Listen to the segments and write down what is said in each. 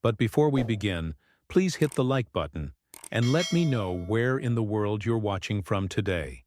But before we begin, please hit the like button and let me know where in the world you're watching from today.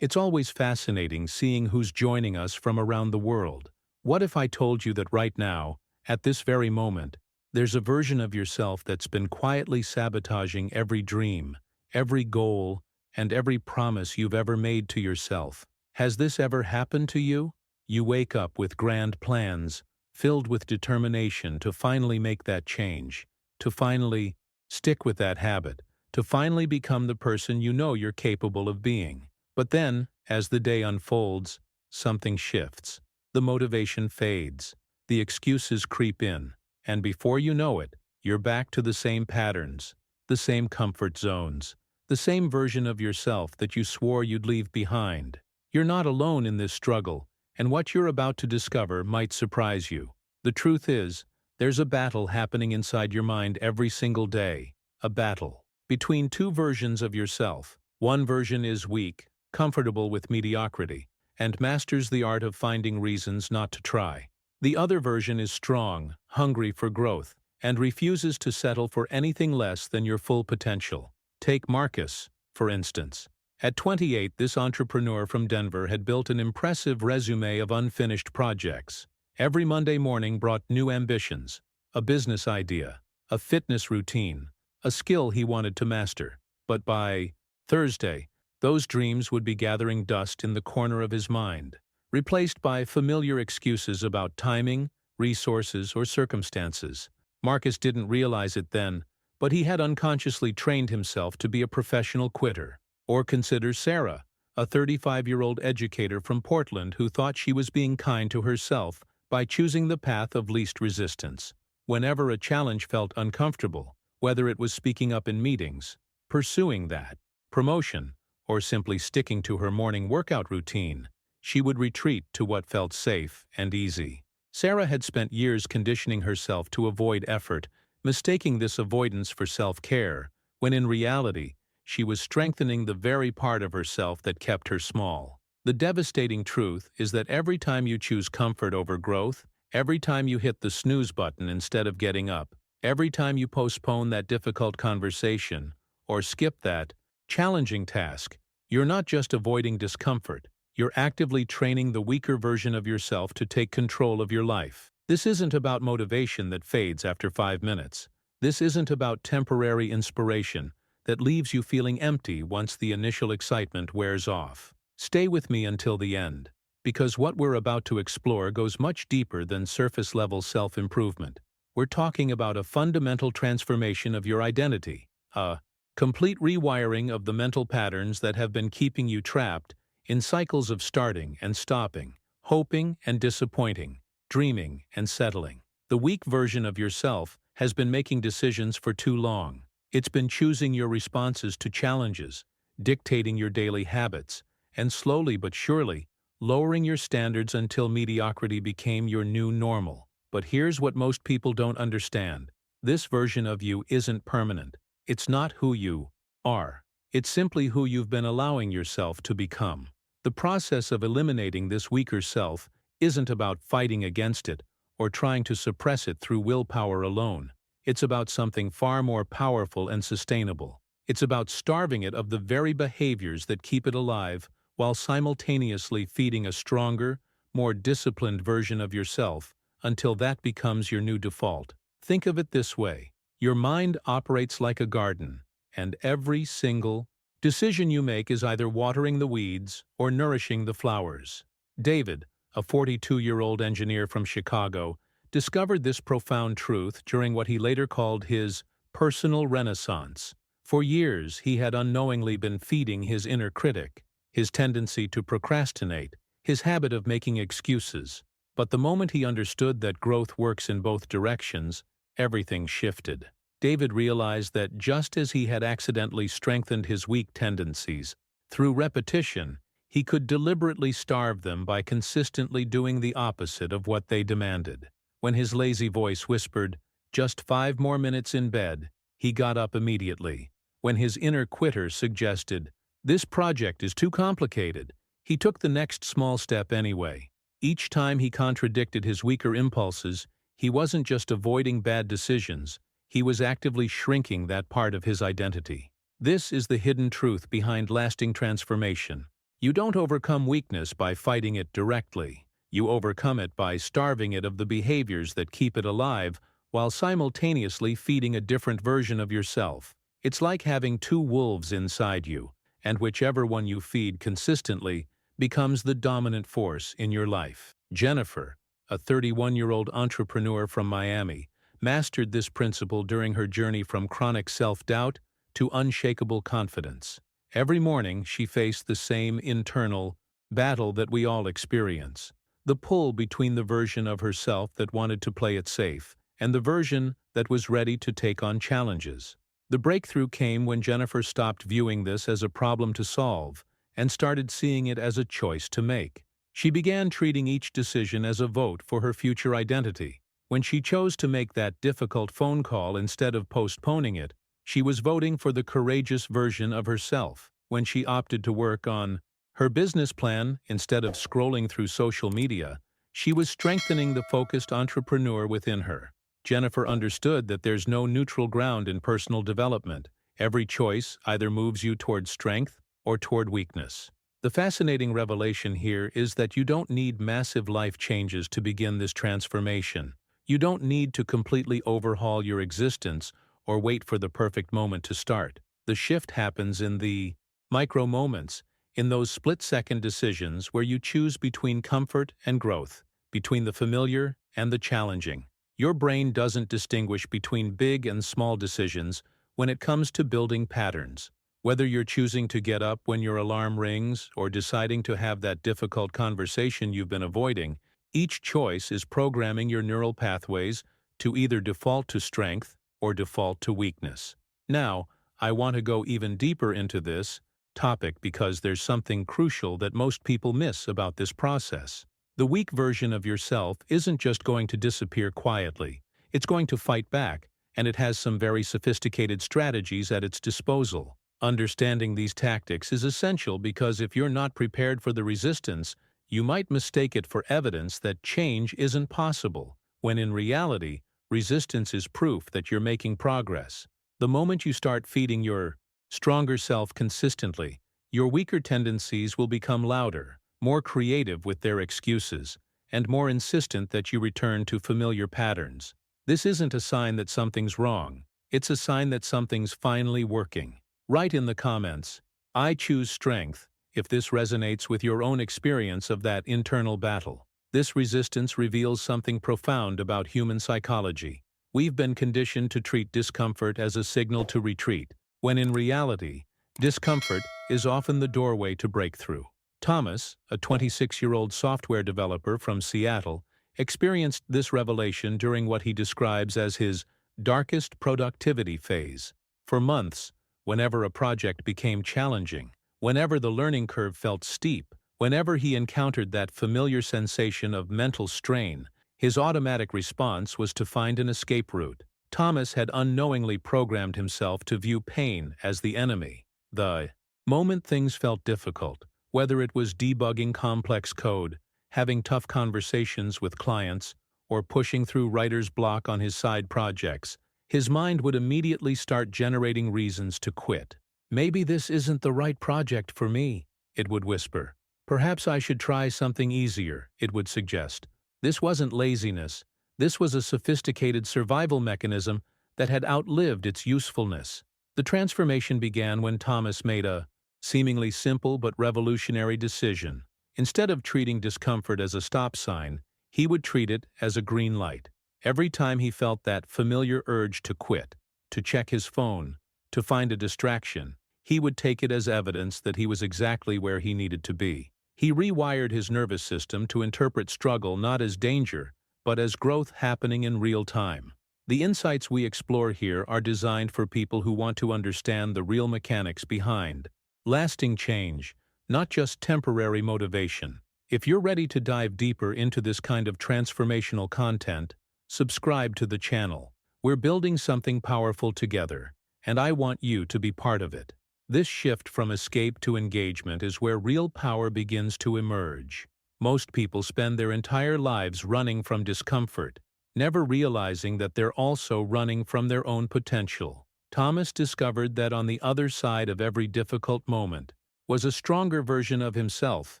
It's always fascinating seeing who's joining us from around the world. What if I told you that right now, at this very moment, there's a version of yourself that's been quietly sabotaging every dream, every goal, and every promise you've ever made to yourself? Has this ever happened to you? You wake up with grand plans, filled with determination to finally make that change, to finally stick with that habit, to finally become the person you know you're capable of being. But then, as the day unfolds, something shifts. The motivation fades, the excuses creep in, and before you know it, you're back to the same patterns, the same comfort zones, the same version of yourself that you swore you'd leave behind. You're not alone in this struggle, and what you're about to discover might surprise you. The truth is, there's a battle happening inside your mind every single day, a battle between two versions of yourself. One version is weak, comfortable with mediocrity, and masters the art of finding reasons not to try. The other version is strong, hungry for growth, and refuses to settle for anything less than your full potential. Take Marcus, for instance. At 28, this entrepreneur from Denver had built an impressive resume of unfinished projects. Every Monday morning brought new ambitions, a business idea, a fitness routine, a skill he wanted to master. But by Thursday, those dreams would be gathering dust in the corner of his mind, replaced by familiar excuses about timing, resources, or circumstances. Marcus didn't realize it then, but he had unconsciously trained himself to be a professional quitter. Or consider Sarah, a 35-year-old educator from Portland who thought she was being kind to herself by choosing the path of least resistance. Whenever a challenge felt uncomfortable, whether it was speaking up in meetings, pursuing that promotion, or simply sticking to her morning workout routine, she would retreat to what felt safe and easy. Sarah had spent years conditioning herself to avoid effort, mistaking this avoidance for self-care, when in reality, she was strengthening the very part of herself that kept her small. The devastating truth is that every time you choose comfort over growth, every time you hit the snooze button instead of getting up, every time you postpone that difficult conversation, or skip that challenging task, you're not just avoiding discomfort, you're actively training the weaker version of yourself to take control of your life. This isn't about motivation that fades after 5 minutes. This isn't about temporary inspiration that leaves you feeling empty once the initial excitement wears off. Stay with me until the end, because what we're about to explore goes much deeper than surface-level self-improvement. We're talking about a fundamental transformation of your identity, a complete rewiring of the mental patterns that have been keeping you trapped in cycles of starting and stopping, hoping and disappointing, dreaming and settling. The weak version of yourself has been making decisions for too long. It's been choosing your responses to challenges, dictating your daily habits, and slowly but surely, lowering your standards until mediocrity became your new normal. But here's what most people don't understand. This version of you isn't permanent. It's not who you are. It's simply who you've been allowing yourself to become. The process of eliminating this weaker self isn't about fighting against it or trying to suppress it through willpower alone. It's about something far more powerful and sustainable. It's about starving it of the very behaviors that keep it alive while simultaneously feeding a stronger, more disciplined version of yourself until that becomes your new default. Think of it this way. Your mind operates like a garden, and every single decision you make is either watering the weeds or nourishing the flowers. David, a 42-year-old engineer from Chicago, discovered this profound truth during what he later called his personal renaissance. For years, he had unknowingly been feeding his inner critic, his tendency to procrastinate, his habit of making excuses. But the moment he understood that growth works in both directions, everything shifted. David realized that just as he had accidentally strengthened his weak tendencies, through repetition, he could deliberately starve them by consistently doing the opposite of what they demanded. When his lazy voice whispered, "Just 5 more minutes in bed," he got up immediately. When his inner quitter suggested, "This project is too complicated," he took the next small step anyway. Each time he contradicted his weaker impulses, He wasn't just avoiding bad decisions, he was actively shrinking that part of his identity. This is the hidden truth behind lasting transformation. You don't overcome weakness by fighting it directly. You overcome it by starving it of the behaviors that keep it alive while simultaneously feeding a different version of yourself. It's like having two wolves inside you, and whichever one you feed consistently becomes the dominant force in your life. Jennifer, a 31-year-old entrepreneur from Miami, mastered this principle during her journey from chronic self-doubt to unshakable confidence. Every morning, she faced the same internal battle that we all experience: the pull between the version of herself that wanted to play it safe and the version that was ready to take on challenges. The breakthrough came when Jennifer stopped viewing this as a problem to solve and started seeing it as a choice to make. She began treating each decision as a vote for her future identity. When she chose to make that difficult phone call instead of postponing it, she was voting for the courageous version of herself. When she opted to work on her business plan instead of scrolling through social media, she was strengthening the focused entrepreneur within her. Jennifer understood that there's no neutral ground in personal development. Every choice either moves you toward strength or toward weakness. The fascinating revelation here is that you don't need massive life changes to begin this transformation. You don't need to completely overhaul your existence or wait for the perfect moment to start. The shift happens in the micro moments, in those split-second decisions where you choose between comfort and growth, between the familiar and the challenging. Your brain doesn't distinguish between big and small decisions when it comes to building patterns. Whether you're choosing to get up when your alarm rings or deciding to have that difficult conversation you've been avoiding, each choice is programming your neural pathways to either default to strength or default to weakness. Now, I want to go even deeper into this topic because there's something crucial that most people miss about this process. The weak version of yourself isn't just going to disappear quietly. It's going to fight back, and it has some very sophisticated strategies at its disposal. Understanding these tactics is essential because if you're not prepared for the resistance, you might mistake it for evidence that change isn't possible, when in reality, resistance is proof that you're making progress. The moment you start feeding your stronger self consistently, your weaker tendencies will become louder, more creative with their excuses, and more insistent that you return to familiar patterns. This isn't a sign that something's wrong. It's a sign that something's finally working. Write in the comments, "I choose strength," if this resonates with your own experience of that internal battle. This resistance reveals something profound about human psychology. We've been conditioned to treat discomfort as a signal to retreat, when in reality, discomfort is often the doorway to breakthrough. Thomas, a 26-year-old software developer from Seattle, experienced this revelation during what he describes as his darkest productivity phase. For months, whenever a project became challenging, whenever the learning curve felt steep, whenever he encountered that familiar sensation of mental strain, his automatic response was to find an escape route. Thomas had unknowingly programmed himself to view pain as the enemy. The moment things felt difficult, whether it was debugging complex code, having tough conversations with clients, or pushing through writer's block on his side projects, his mind would immediately start generating reasons to quit. "Maybe this isn't the right project for me," it would whisper. "Perhaps I should try something easier," it would suggest. This wasn't laziness. This was a sophisticated survival mechanism that had outlived its usefulness. The transformation began when Thomas made a seemingly simple but revolutionary decision. Instead of treating discomfort as a stop sign, he would treat it as a green light. Every time he felt that familiar urge to quit, to check his phone, to find a distraction, he would take it as evidence that he was exactly where he needed to be. He rewired his nervous system to interpret struggle not as danger, but as growth happening in real time. The insights we explore here are designed for people who want to understand the real mechanics behind lasting change, not just temporary motivation. If you're ready to dive deeper into this kind of transformational content, subscribe to the channel. We're building something powerful together, and I want you to be part of it. This shift from escape to engagement is where real power begins to emerge. Most people spend their entire lives running from discomfort, never realizing that they're also running from their own potential. Thomas discovered that on the other side of every difficult moment was a stronger version of himself,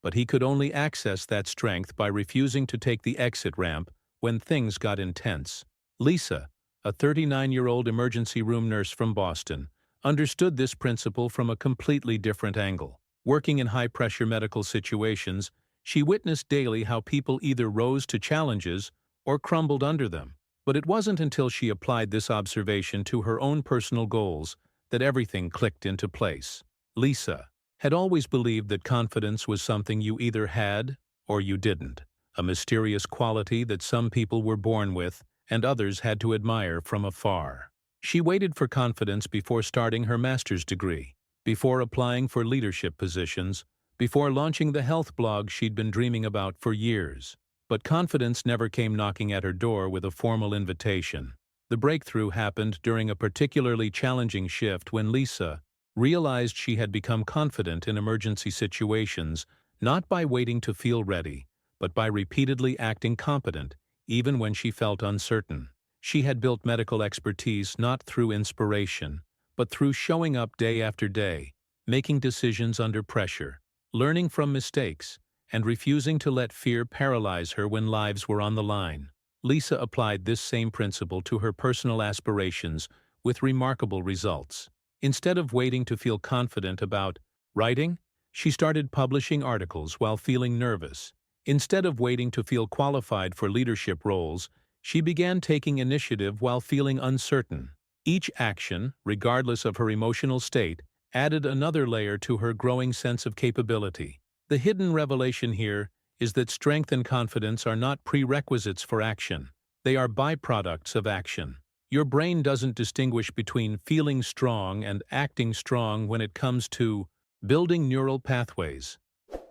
but he could only access that strength by refusing to take the exit ramp when things got intense. Lisa, a 39-year-old emergency room nurse from Boston, understood this principle from a completely different angle. Working in high-pressure medical situations, she witnessed daily how people either rose to challenges or crumbled under them. But it wasn't until she applied this observation to her own personal goals that everything clicked into place. Lisa had always believed that confidence was something you either had or you didn't, a mysterious quality that some people were born with and others had to admire from afar. She waited for confidence before starting her master's degree, before applying for leadership positions, before launching the health blog she'd been dreaming about for years. But confidence never came knocking at her door with a formal invitation. The breakthrough happened during a particularly challenging shift when Lisa realized she had become confident in emergency situations, not by waiting to feel ready, but by repeatedly acting competent, even when she felt uncertain. She had built medical expertise not through inspiration, but through showing up day after day, making decisions under pressure, learning from mistakes, and refusing to let fear paralyze her when lives were on the line. Lisa applied this same principle to her personal aspirations with remarkable results. Instead of waiting to feel confident about writing, she started publishing articles while feeling nervous. Instead of waiting to feel qualified for leadership roles, she began taking initiative while feeling uncertain. Each action, regardless of her emotional state, added another layer to her growing sense of capability. The hidden revelation here is that strength and confidence are not prerequisites for action. They are byproducts of action. Your brain doesn't distinguish between feeling strong and acting strong when it comes to building neural pathways.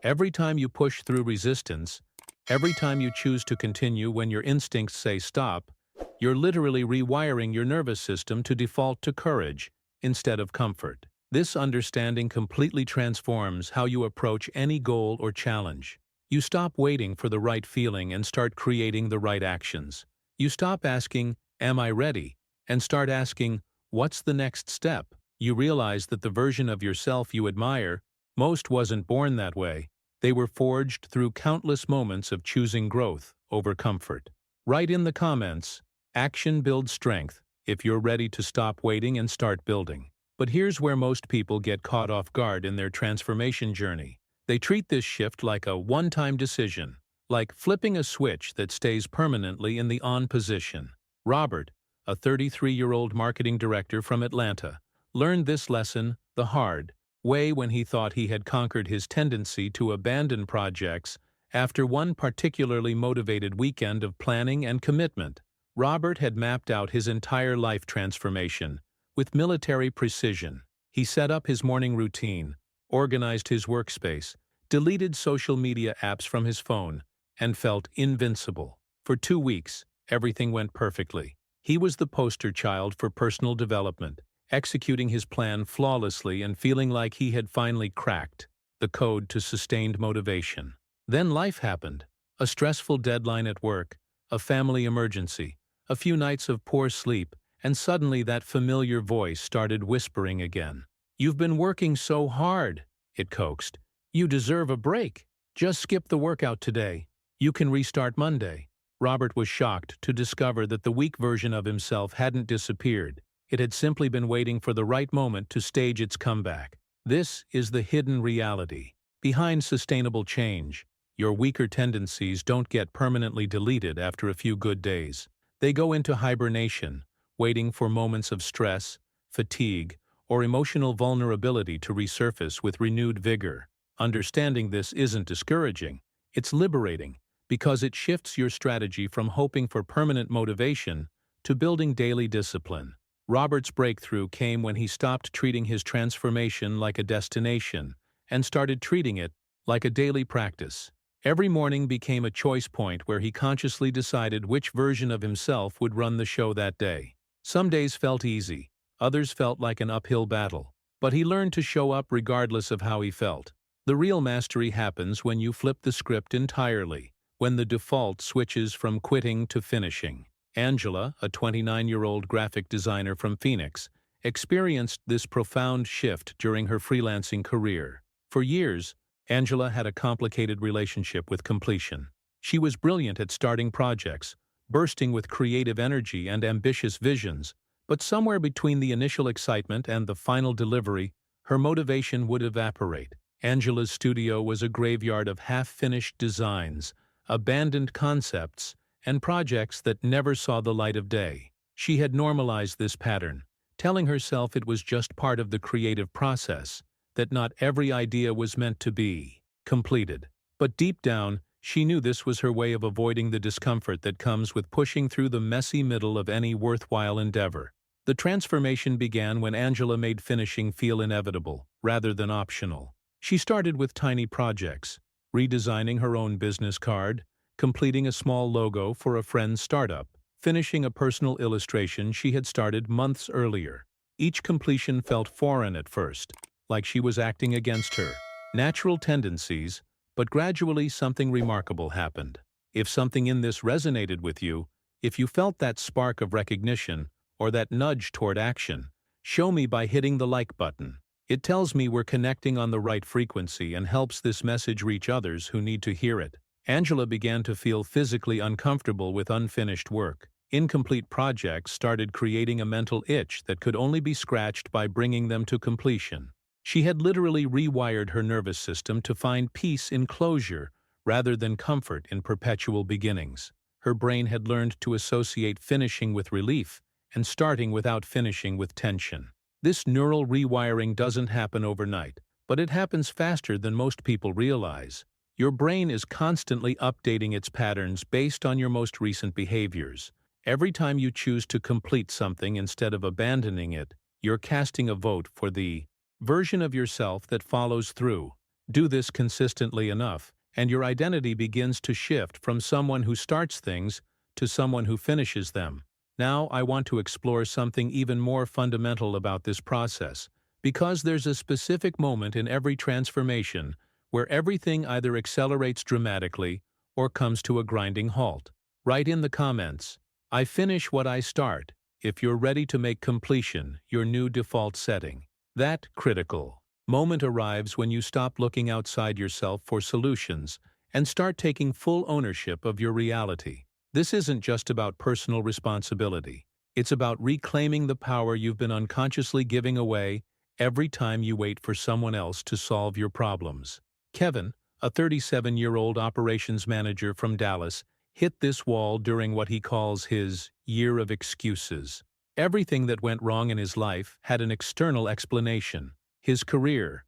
Every time you push through resistance, every time you choose to continue when your instincts say stop, you're literally rewiring your nervous system to default to courage instead of comfort. This understanding completely transforms how you approach any goal or challenge. You stop waiting for the right feeling and start creating the right actions. You stop asking, "Am I ready?" and start asking, "What's the next step?" You realize that the version of yourself you admire most wasn't born that way. They were forged through countless moments of choosing growth over comfort. Write in the comments, "Action builds strength," if you're ready to stop waiting and start building. But here's where most people get caught off guard in their transformation journey. They treat this shift like a one-time decision, like flipping a switch that stays permanently in the on position. Robert, a 33-year-old marketing director from Atlanta, learned this lesson the hard way when he thought he had conquered his tendency to abandon projects after one particularly motivated weekend of planning and commitment. Robert had mapped out his entire life transformation with military precision. He set up his morning routine, organized his workspace, deleted social media apps from his phone, and felt invincible. For 2 weeks, everything went perfectly. He was the poster child for personal development, executing his plan flawlessly and feeling like he had finally cracked the code to sustained motivation. Then life happened. A stressful deadline at work, a family emergency, a few nights of poor sleep, and suddenly that familiar voice started whispering again. "You've been working so hard," it coaxed. "You deserve a break. Just skip the workout today. You can restart Monday." Robert was shocked to discover that the weak version of himself hadn't disappeared. It had simply been waiting for the right moment to stage its comeback. This is the hidden reality. Behind sustainable change, your weaker tendencies don't get permanently deleted after a few good days. They go into hibernation, waiting for moments of stress, fatigue, or emotional vulnerability to resurface with renewed vigor. Understanding this isn't discouraging, it's liberating, because it shifts your strategy from hoping for permanent motivation to building daily discipline. Robert's breakthrough came when he stopped treating his transformation like a destination and started treating it like a daily practice. Every morning became a choice point where he consciously decided which version of himself would run the show that day. Some days felt easy, others felt like an uphill battle, but he learned to show up regardless of how he felt. The real mastery happens when you flip the script entirely, when the default switches from quitting to finishing. Angela, a 29-year-old graphic designer from Phoenix, experienced this profound shift during her freelancing career. For years, Angela had a complicated relationship with completion. She was brilliant at starting projects, bursting with creative energy and ambitious visions, but somewhere between the initial excitement and the final delivery, her motivation would evaporate. Angela's studio was a graveyard of half-finished designs, abandoned concepts, and projects that never saw the light of day. She had normalized this pattern, telling herself it was just part of the creative process, that not every idea was meant to be completed. But deep down, she knew this was her way of avoiding the discomfort that comes with pushing through the messy middle of any worthwhile endeavor. The transformation began when Angela made finishing feel inevitable, rather than optional. She started with tiny projects, redesigning her own business card, completing a small logo for a friend's startup, finishing a personal illustration she had started months earlier. Each completion felt foreign at first, like she was acting against her natural tendencies, but gradually something remarkable happened. If something in this resonated with you, if you felt that spark of recognition or that nudge toward action, show me by hitting the like button. It tells me we're connecting on the right frequency and helps this message reach others who need to hear it. Angela began to feel physically uncomfortable with unfinished work. Incomplete projects started creating a mental itch that could only be scratched by bringing them to completion. She had literally rewired her nervous system to find peace in closure rather than comfort in perpetual beginnings. Her brain had learned to associate finishing with relief and starting without finishing with tension. This neural rewiring doesn't happen overnight, but it happens faster than most people realize. Your brain is constantly updating its patterns based on your most recent behaviors. Every time you choose to complete something instead of abandoning it, you're casting a vote for the version of yourself that follows through. Do this consistently enough, and your identity begins to shift from someone who starts things to someone who finishes them. Now I want to explore something even more fundamental about this process, because there's a specific moment in every transformation where everything either accelerates dramatically or comes to a grinding halt. Write in the comments, "I finish what I start," if you're ready to make completion your new default setting. That critical moment arrives when you stop looking outside yourself for solutions and start taking full ownership of your reality. This isn't just about personal responsibility. It's about reclaiming the power you've been unconsciously giving away every time you wait for someone else to solve your problems. Kevin, a 37-year-old operations manager from Dallas, hit this wall during what he calls his year of excuses. Everything that went wrong in his life had an external explanation. His career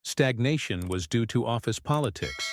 stagnation was due to office politics.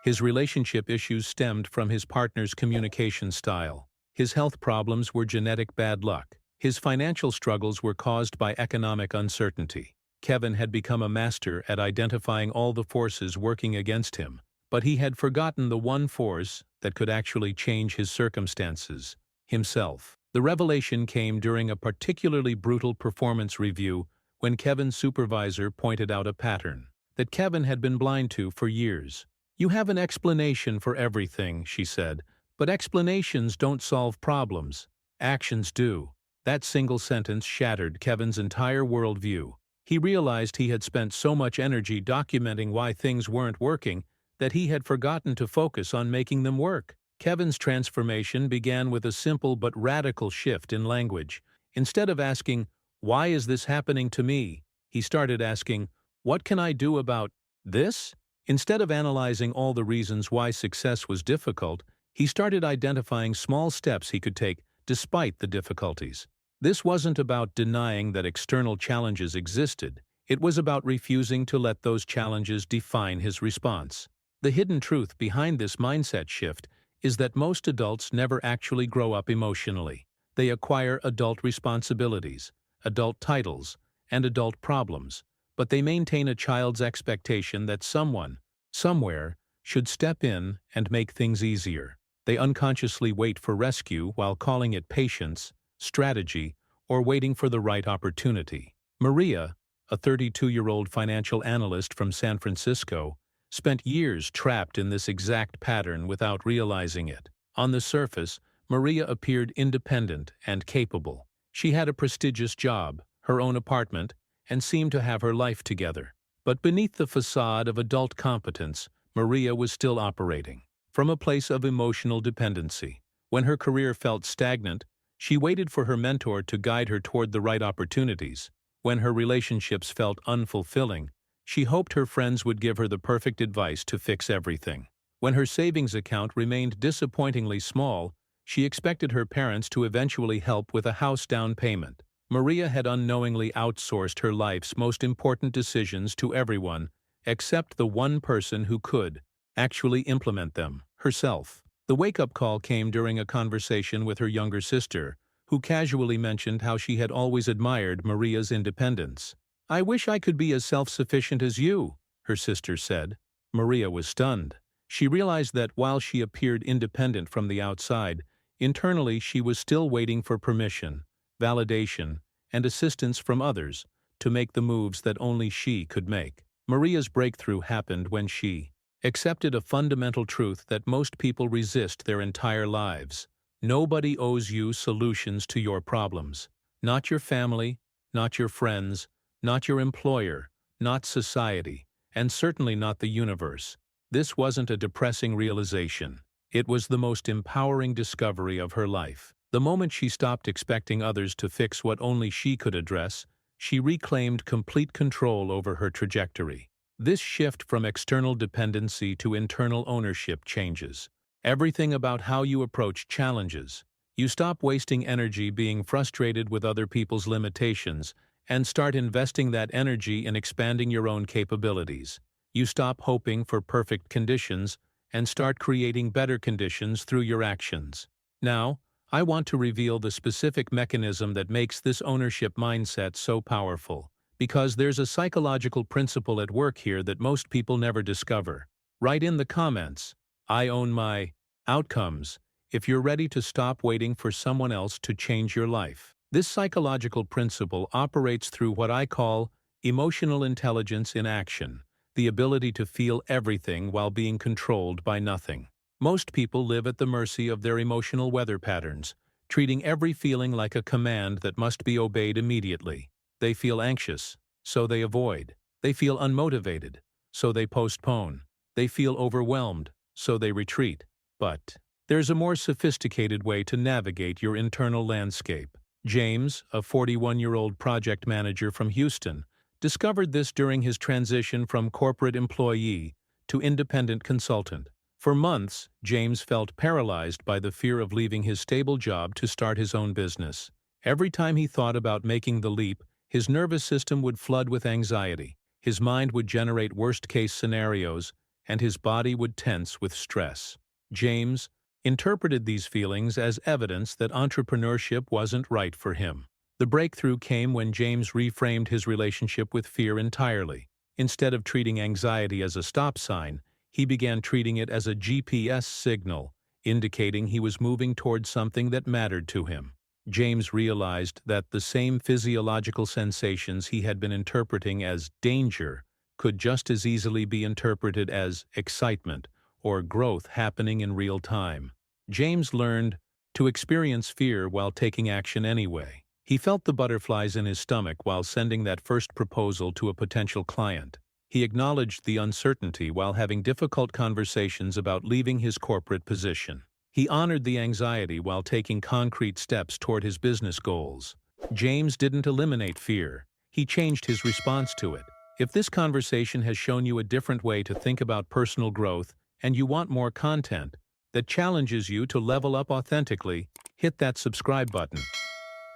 His relationship issues stemmed from his partner's communication style. His health problems were genetic bad luck. His financial struggles were caused by economic uncertainty. Kevin had become a master at identifying all the forces working against him, but he had forgotten the one force that could actually change his circumstances: himself. The revelation came during a particularly brutal performance review when Kevin's supervisor pointed out a pattern that Kevin had been blind to for years. "You have an explanation for everything," she said, "but explanations don't solve problems. Actions do." That single sentence shattered Kevin's entire worldview. He realized he had spent so much energy documenting why things weren't working that he had forgotten to focus on making them work. Kevin's transformation began with a simple but radical shift in language. Instead of asking, "Why is this happening to me?" he started asking, "What can I do about this?" Instead of analyzing all the reasons why success was difficult, he started identifying small steps he could take despite the difficulties. This wasn't about denying that external challenges existed. It was about refusing to let those challenges define his response. The hidden truth behind this mindset shift is that most adults never actually grow up emotionally. They acquire adult responsibilities, adult titles, and adult problems, but they maintain a child's expectation that someone, somewhere, should step in and make things easier. They unconsciously wait for rescue while calling it patience, strategy, or waiting for the right opportunity. Maria, a 32-year-old financial analyst from San Francisco, spent years trapped in this exact pattern without realizing it. On the surface, Maria appeared independent and capable. She had a prestigious job, her own apartment, and seemed to have her life together. But beneath the facade of adult competence, Maria was still operating from a place of emotional dependency. When her career felt stagnant, she waited for her mentor to guide her toward the right opportunities. When her relationships felt unfulfilling, she hoped her friends would give her the perfect advice to fix everything. When her savings account remained disappointingly small, she expected her parents to eventually help with a house down payment. Maria had unknowingly outsourced her life's most important decisions to everyone except the one person who could actually implement them, herself. The wake-up call came during a conversation with her younger sister, who casually mentioned how she had always admired Maria's independence. "I wish I could be as self-sufficient as you," her sister said. Maria was stunned. She realized that while she appeared independent from the outside, internally she was still waiting for permission, validation, and assistance from others to make the moves that only she could make. Maria's breakthrough happened when she accepted a fundamental truth that most people resist their entire lives. Nobody owes you solutions to your problems. Not your family, not your friends, not your employer, not society, and certainly not the universe. This wasn't a depressing realization. It was the most empowering discovery of her life. The moment she stopped expecting others to fix what only she could address, she reclaimed complete control over her trajectory. This shift from external dependency to internal ownership changes everything about how you approach challenges. You stop wasting energy being frustrated with other people's limitations and start investing that energy in expanding your own capabilities. You stop hoping for perfect conditions and start creating better conditions through your actions. Now, I want to reveal the specific mechanism that makes this ownership mindset so powerful, because there's a psychological principle at work here that most people never discover. Write in the comments, "I own my outcomes," if you're ready to stop waiting for someone else to change your life. This psychological principle operates through what I call emotional intelligence in action, the ability to feel everything while being controlled by nothing. Most people live at the mercy of their emotional weather patterns, treating every feeling like a command that must be obeyed immediately. They feel anxious, so they avoid. They feel unmotivated, so they postpone. They feel overwhelmed, so they retreat. But there's a more sophisticated way to navigate your internal landscape. James, a 41-year-old project manager from Houston, discovered this during his transition from corporate employee to independent consultant. For months, James felt paralyzed by the fear of leaving his stable job to start his own business. Every time he thought about making the leap, his nervous system would flood with anxiety, his mind would generate worst-case scenarios, and his body would tense with stress. James interpreted these feelings as evidence that entrepreneurship wasn't right for him. The breakthrough came when James reframed his relationship with fear entirely. Instead of treating anxiety as a stop sign, he began treating it as a GPS signal, indicating he was moving toward something that mattered to him. James realized that the same physiological sensations he had been interpreting as danger could just as easily be interpreted as excitement or growth happening in real time. James learned to experience fear while taking action anyway. He felt the butterflies in his stomach while sending that first proposal to a potential client. He acknowledged the uncertainty while having difficult conversations about leaving his corporate position. He honored the anxiety while taking concrete steps toward his business goals. James didn't eliminate fear. He changed his response to it. If this conversation has shown you a different way to think about personal growth and you want more content that challenges you to level up authentically, hit that subscribe button.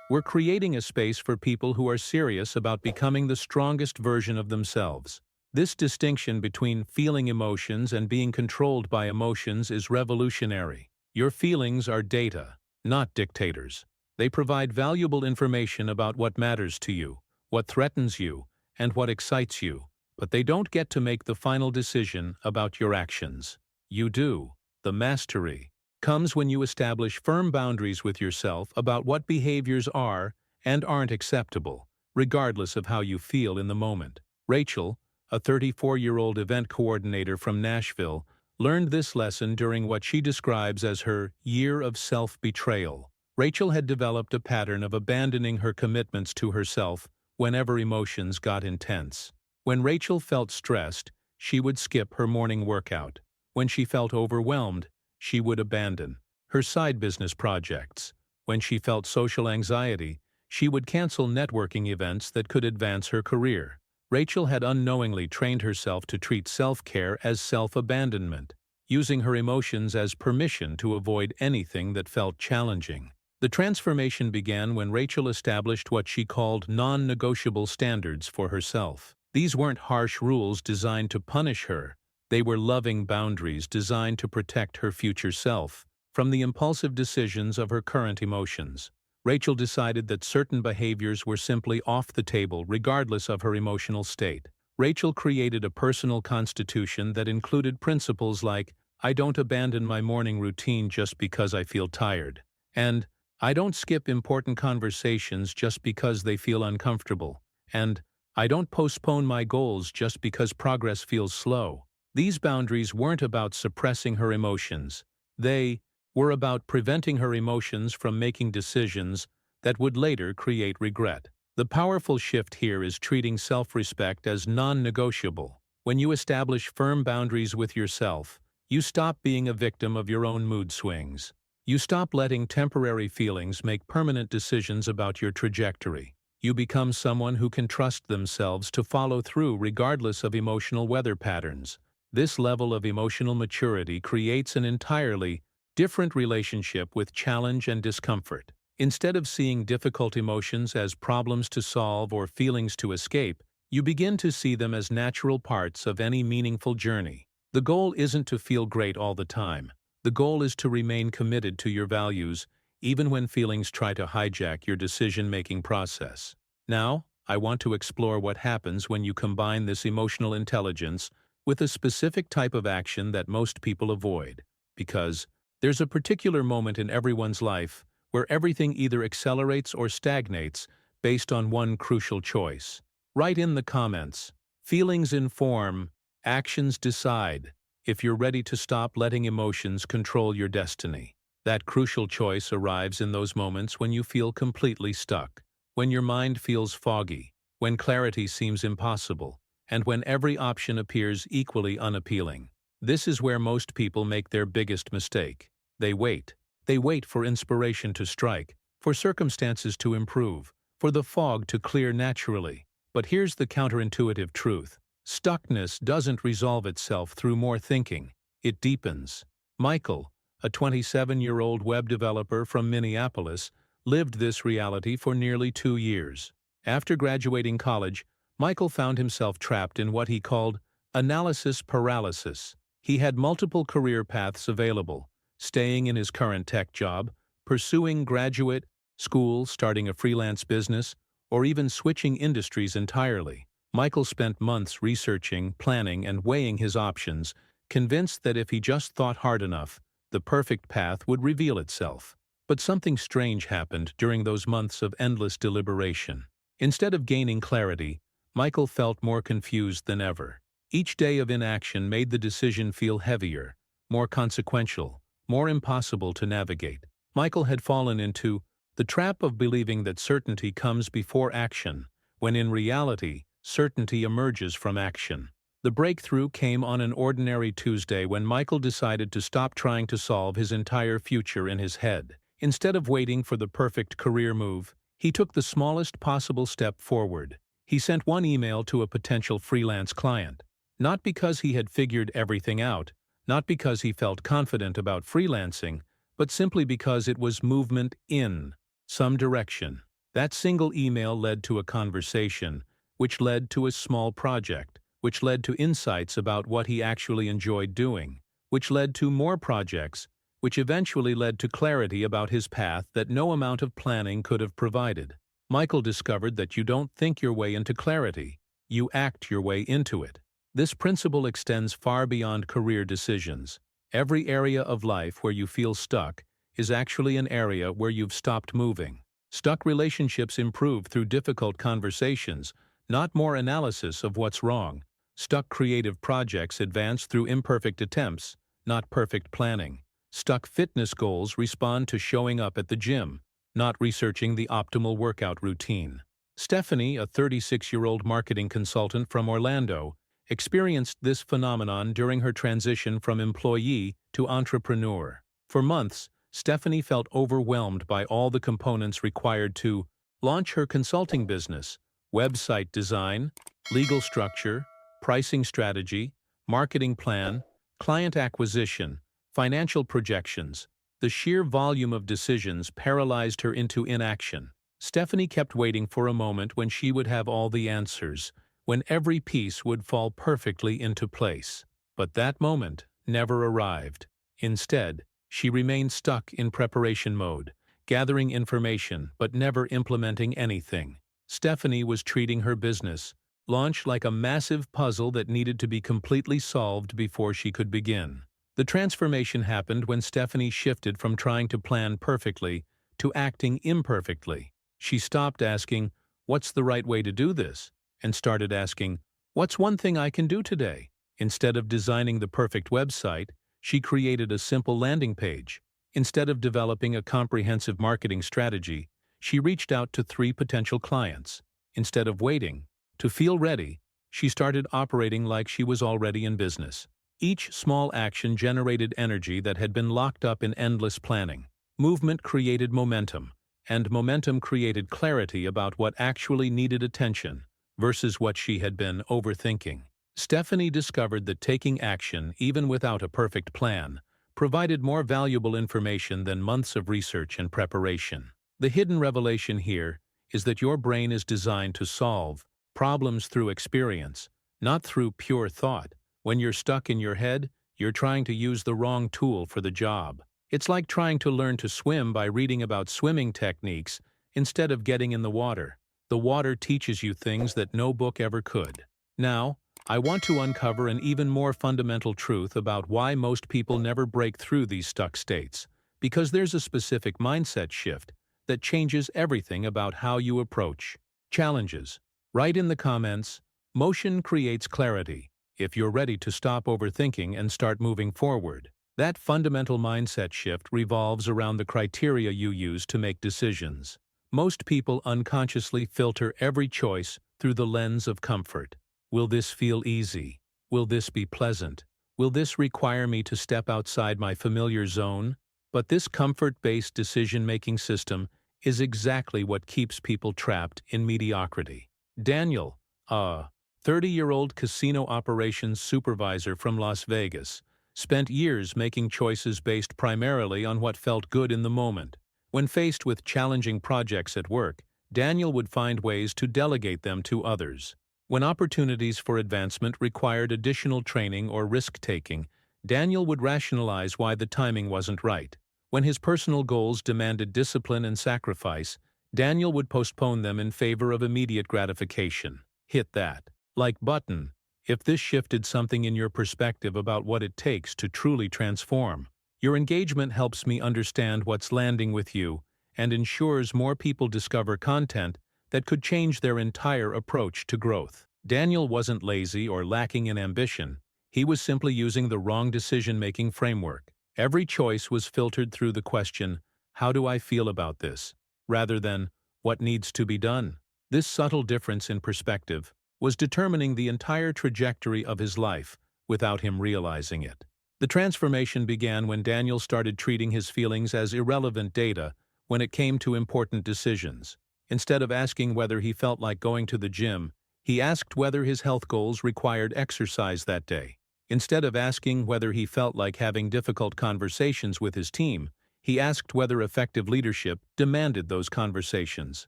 We're creating a space for people who are serious about becoming the strongest version of themselves. This distinction between feeling emotions and being controlled by emotions is revolutionary. Your feelings are data, not dictators. They provide valuable information about what matters to you, what threatens you, and what excites you, but they don't get to make the final decision about your actions. You do. The mastery comes when you establish firm boundaries with yourself about what behaviors are and aren't acceptable, regardless of how you feel in the moment. Rachel, a 34-year-old event coordinator from Nashville, learned this lesson during what she describes as her year of self-betrayal. Rachel had developed a pattern of abandoning her commitments to herself whenever emotions got intense. When Rachel felt stressed, she would skip her morning workout. When she felt overwhelmed, she would abandon her side business projects. When she felt social anxiety, she would cancel networking events that could advance her career. Rachel had unknowingly trained herself to treat self-care as self-abandonment, using her emotions as permission to avoid anything that felt challenging. The transformation began when Rachel established what she called non-negotiable standards for herself. These weren't harsh rules designed to punish her. They were loving boundaries designed to protect her future self from the impulsive decisions of her current emotions. Rachel decided that certain behaviors were simply off the table regardless of her emotional state. Rachel created a personal constitution that included principles like, "I don't abandon my morning routine just because I feel tired," and "I don't skip important conversations just because they feel uncomfortable," and "I don't postpone my goals just because progress feels slow." These boundaries weren't about suppressing her emotions. They were about preventing her emotions from making decisions that would later create regret. The powerful shift here is treating self-respect as non-negotiable. When you establish firm boundaries with yourself, you stop being a victim of your own mood swings. You stop letting temporary feelings make permanent decisions about your trajectory. You become someone who can trust themselves to follow through regardless of emotional weather patterns. This level of emotional maturity creates an entirely different relationship with challenge and discomfort. Instead of seeing difficult emotions as problems to solve or feelings to escape, you begin to see them as natural parts of any meaningful journey. The goal isn't to feel great all the time. The goal is to remain committed to your values, even when feelings try to hijack your decision-making process. Now, I want to explore what happens when you combine this emotional intelligence with a specific type of action that most people avoid. Because there's a particular moment in everyone's life where everything either accelerates or stagnates based on one crucial choice. Write in the comments. Feelings inform, actions decide. If you're ready to stop letting emotions control your destiny. That crucial choice arrives in those moments when you feel completely stuck, when your mind feels foggy, when clarity seems impossible, and when every option appears equally unappealing. This is where most people make their biggest mistake. They wait. They wait for inspiration to strike, for circumstances to improve, for the fog to clear naturally. But here's the counterintuitive truth. Stuckness doesn't resolve itself through more thinking. It deepens. Michael, a 27-year-old web developer from Minneapolis, lived this reality for nearly 2 years. After graduating college, Michael found himself trapped in what he called analysis paralysis. He had multiple career paths available: staying in his current tech job, pursuing graduate school, starting a freelance business, or even switching industries entirely. Michael spent months researching, planning, and weighing his options, convinced that if he just thought hard enough, the perfect path would reveal itself. But something strange happened during those months of endless deliberation. Instead of gaining clarity, Michael felt more confused than ever. Each day of inaction made the decision feel heavier, more consequential, more impossible to navigate. Michael had fallen into the trap of believing that certainty comes before action, when in reality, certainty emerges from action. The breakthrough came on an ordinary Tuesday when Michael decided to stop trying to solve his entire future in his head. Instead of waiting for the perfect career move, he took the smallest possible step forward. He sent one email to a potential freelance client. Not because he had figured everything out, not because he felt confident about freelancing, but simply because it was movement in some direction. That single email led to a conversation, which led to a small project, which led to insights about what he actually enjoyed doing, which led to more projects, which eventually led to clarity about his path that no amount of planning could have provided. Michael discovered that you don't think your way into clarity, you act your way into it. This principle extends far beyond career decisions. Every area of life where you feel stuck is actually an area where you've stopped moving. Stuck relationships improve through difficult conversations, not more analysis of what's wrong. Stuck creative projects advance through imperfect attempts, not perfect planning. Stuck fitness goals respond to showing up at the gym, not researching the optimal workout routine. Stephanie, a 36-year-old marketing consultant from Orlando, experienced this phenomenon during her transition from employee to entrepreneur. For months, Stephanie felt overwhelmed by all the components required to launch her consulting business: website design, legal structure, pricing strategy, marketing plan, client acquisition, financial projections. The sheer volume of decisions paralyzed her into inaction. Stephanie kept waiting for a moment when she would have all the answers, when every piece would fall perfectly into place. But that moment never arrived. Instead, she remained stuck in preparation mode, gathering information but never implementing anything. Stephanie was treating her business launch like a massive puzzle that needed to be completely solved before she could begin. The transformation happened when Stephanie shifted from trying to plan perfectly to acting imperfectly. She stopped asking, "What's the right way to do this?" and started asking, "What's one thing I can do today?" Instead of designing the perfect website, she created a simple landing page. Instead of developing a comprehensive marketing strategy, she reached out to 3 potential clients. Instead of waiting to feel ready, she started operating like she was already in business. Each small action generated energy that had been locked up in endless planning. Movement created momentum, and momentum created clarity about what actually needed attention versus what she had been overthinking. Stephanie discovered that taking action, even without a perfect plan, provided more valuable information than months of research and preparation. The hidden revelation here is that your brain is designed to solve problems through experience, not through pure thought. When you're stuck in your head, you're trying to use the wrong tool for the job. It's like trying to learn to swim by reading about swimming techniques instead of getting in the water. The water teaches you things that no book ever could. Now, I want to uncover an even more fundamental truth about why most people never break through these stuck states, because there's a specific mindset shift that changes everything about how you approach challenges. Write in the comments, "Motion creates clarity," if you're ready to stop overthinking and start moving forward. That fundamental mindset shift revolves around the criteria you use to make decisions. Most people unconsciously filter every choice through the lens of comfort. Will this feel easy? Will this be pleasant? Will this require me to step outside my familiar zone? But this comfort-based decision-making system is exactly what keeps people trapped in mediocrity. Daniel, a 30-year-old casino operations supervisor from Las Vegas, spent years making choices based primarily on what felt good in the moment. When faced with challenging projects at work, Daniel would find ways to delegate them to others. When opportunities for advancement required additional training or risk-taking, Daniel would rationalize why the timing wasn't right. When his personal goals demanded discipline and sacrifice, Daniel would postpone them in favor of immediate gratification. Hit that like button if this shifted something in your perspective about what it takes to truly transform. Your engagement helps me understand what's landing with you and ensures more people discover content that could change their entire approach to growth. Daniel wasn't lazy or lacking in ambition. He was simply using the wrong decision-making framework. Every choice was filtered through the question, "How do I feel about this?" rather than, "What needs to be done?" This subtle difference in perspective was determining the entire trajectory of his life without him realizing it. The transformation began when Daniel started treating his feelings as irrelevant data when it came to important decisions. Instead of asking whether he felt like going to the gym, he asked whether his health goals required exercise that day. Instead of asking whether he felt like having difficult conversations with his team, he asked whether effective leadership demanded those conversations.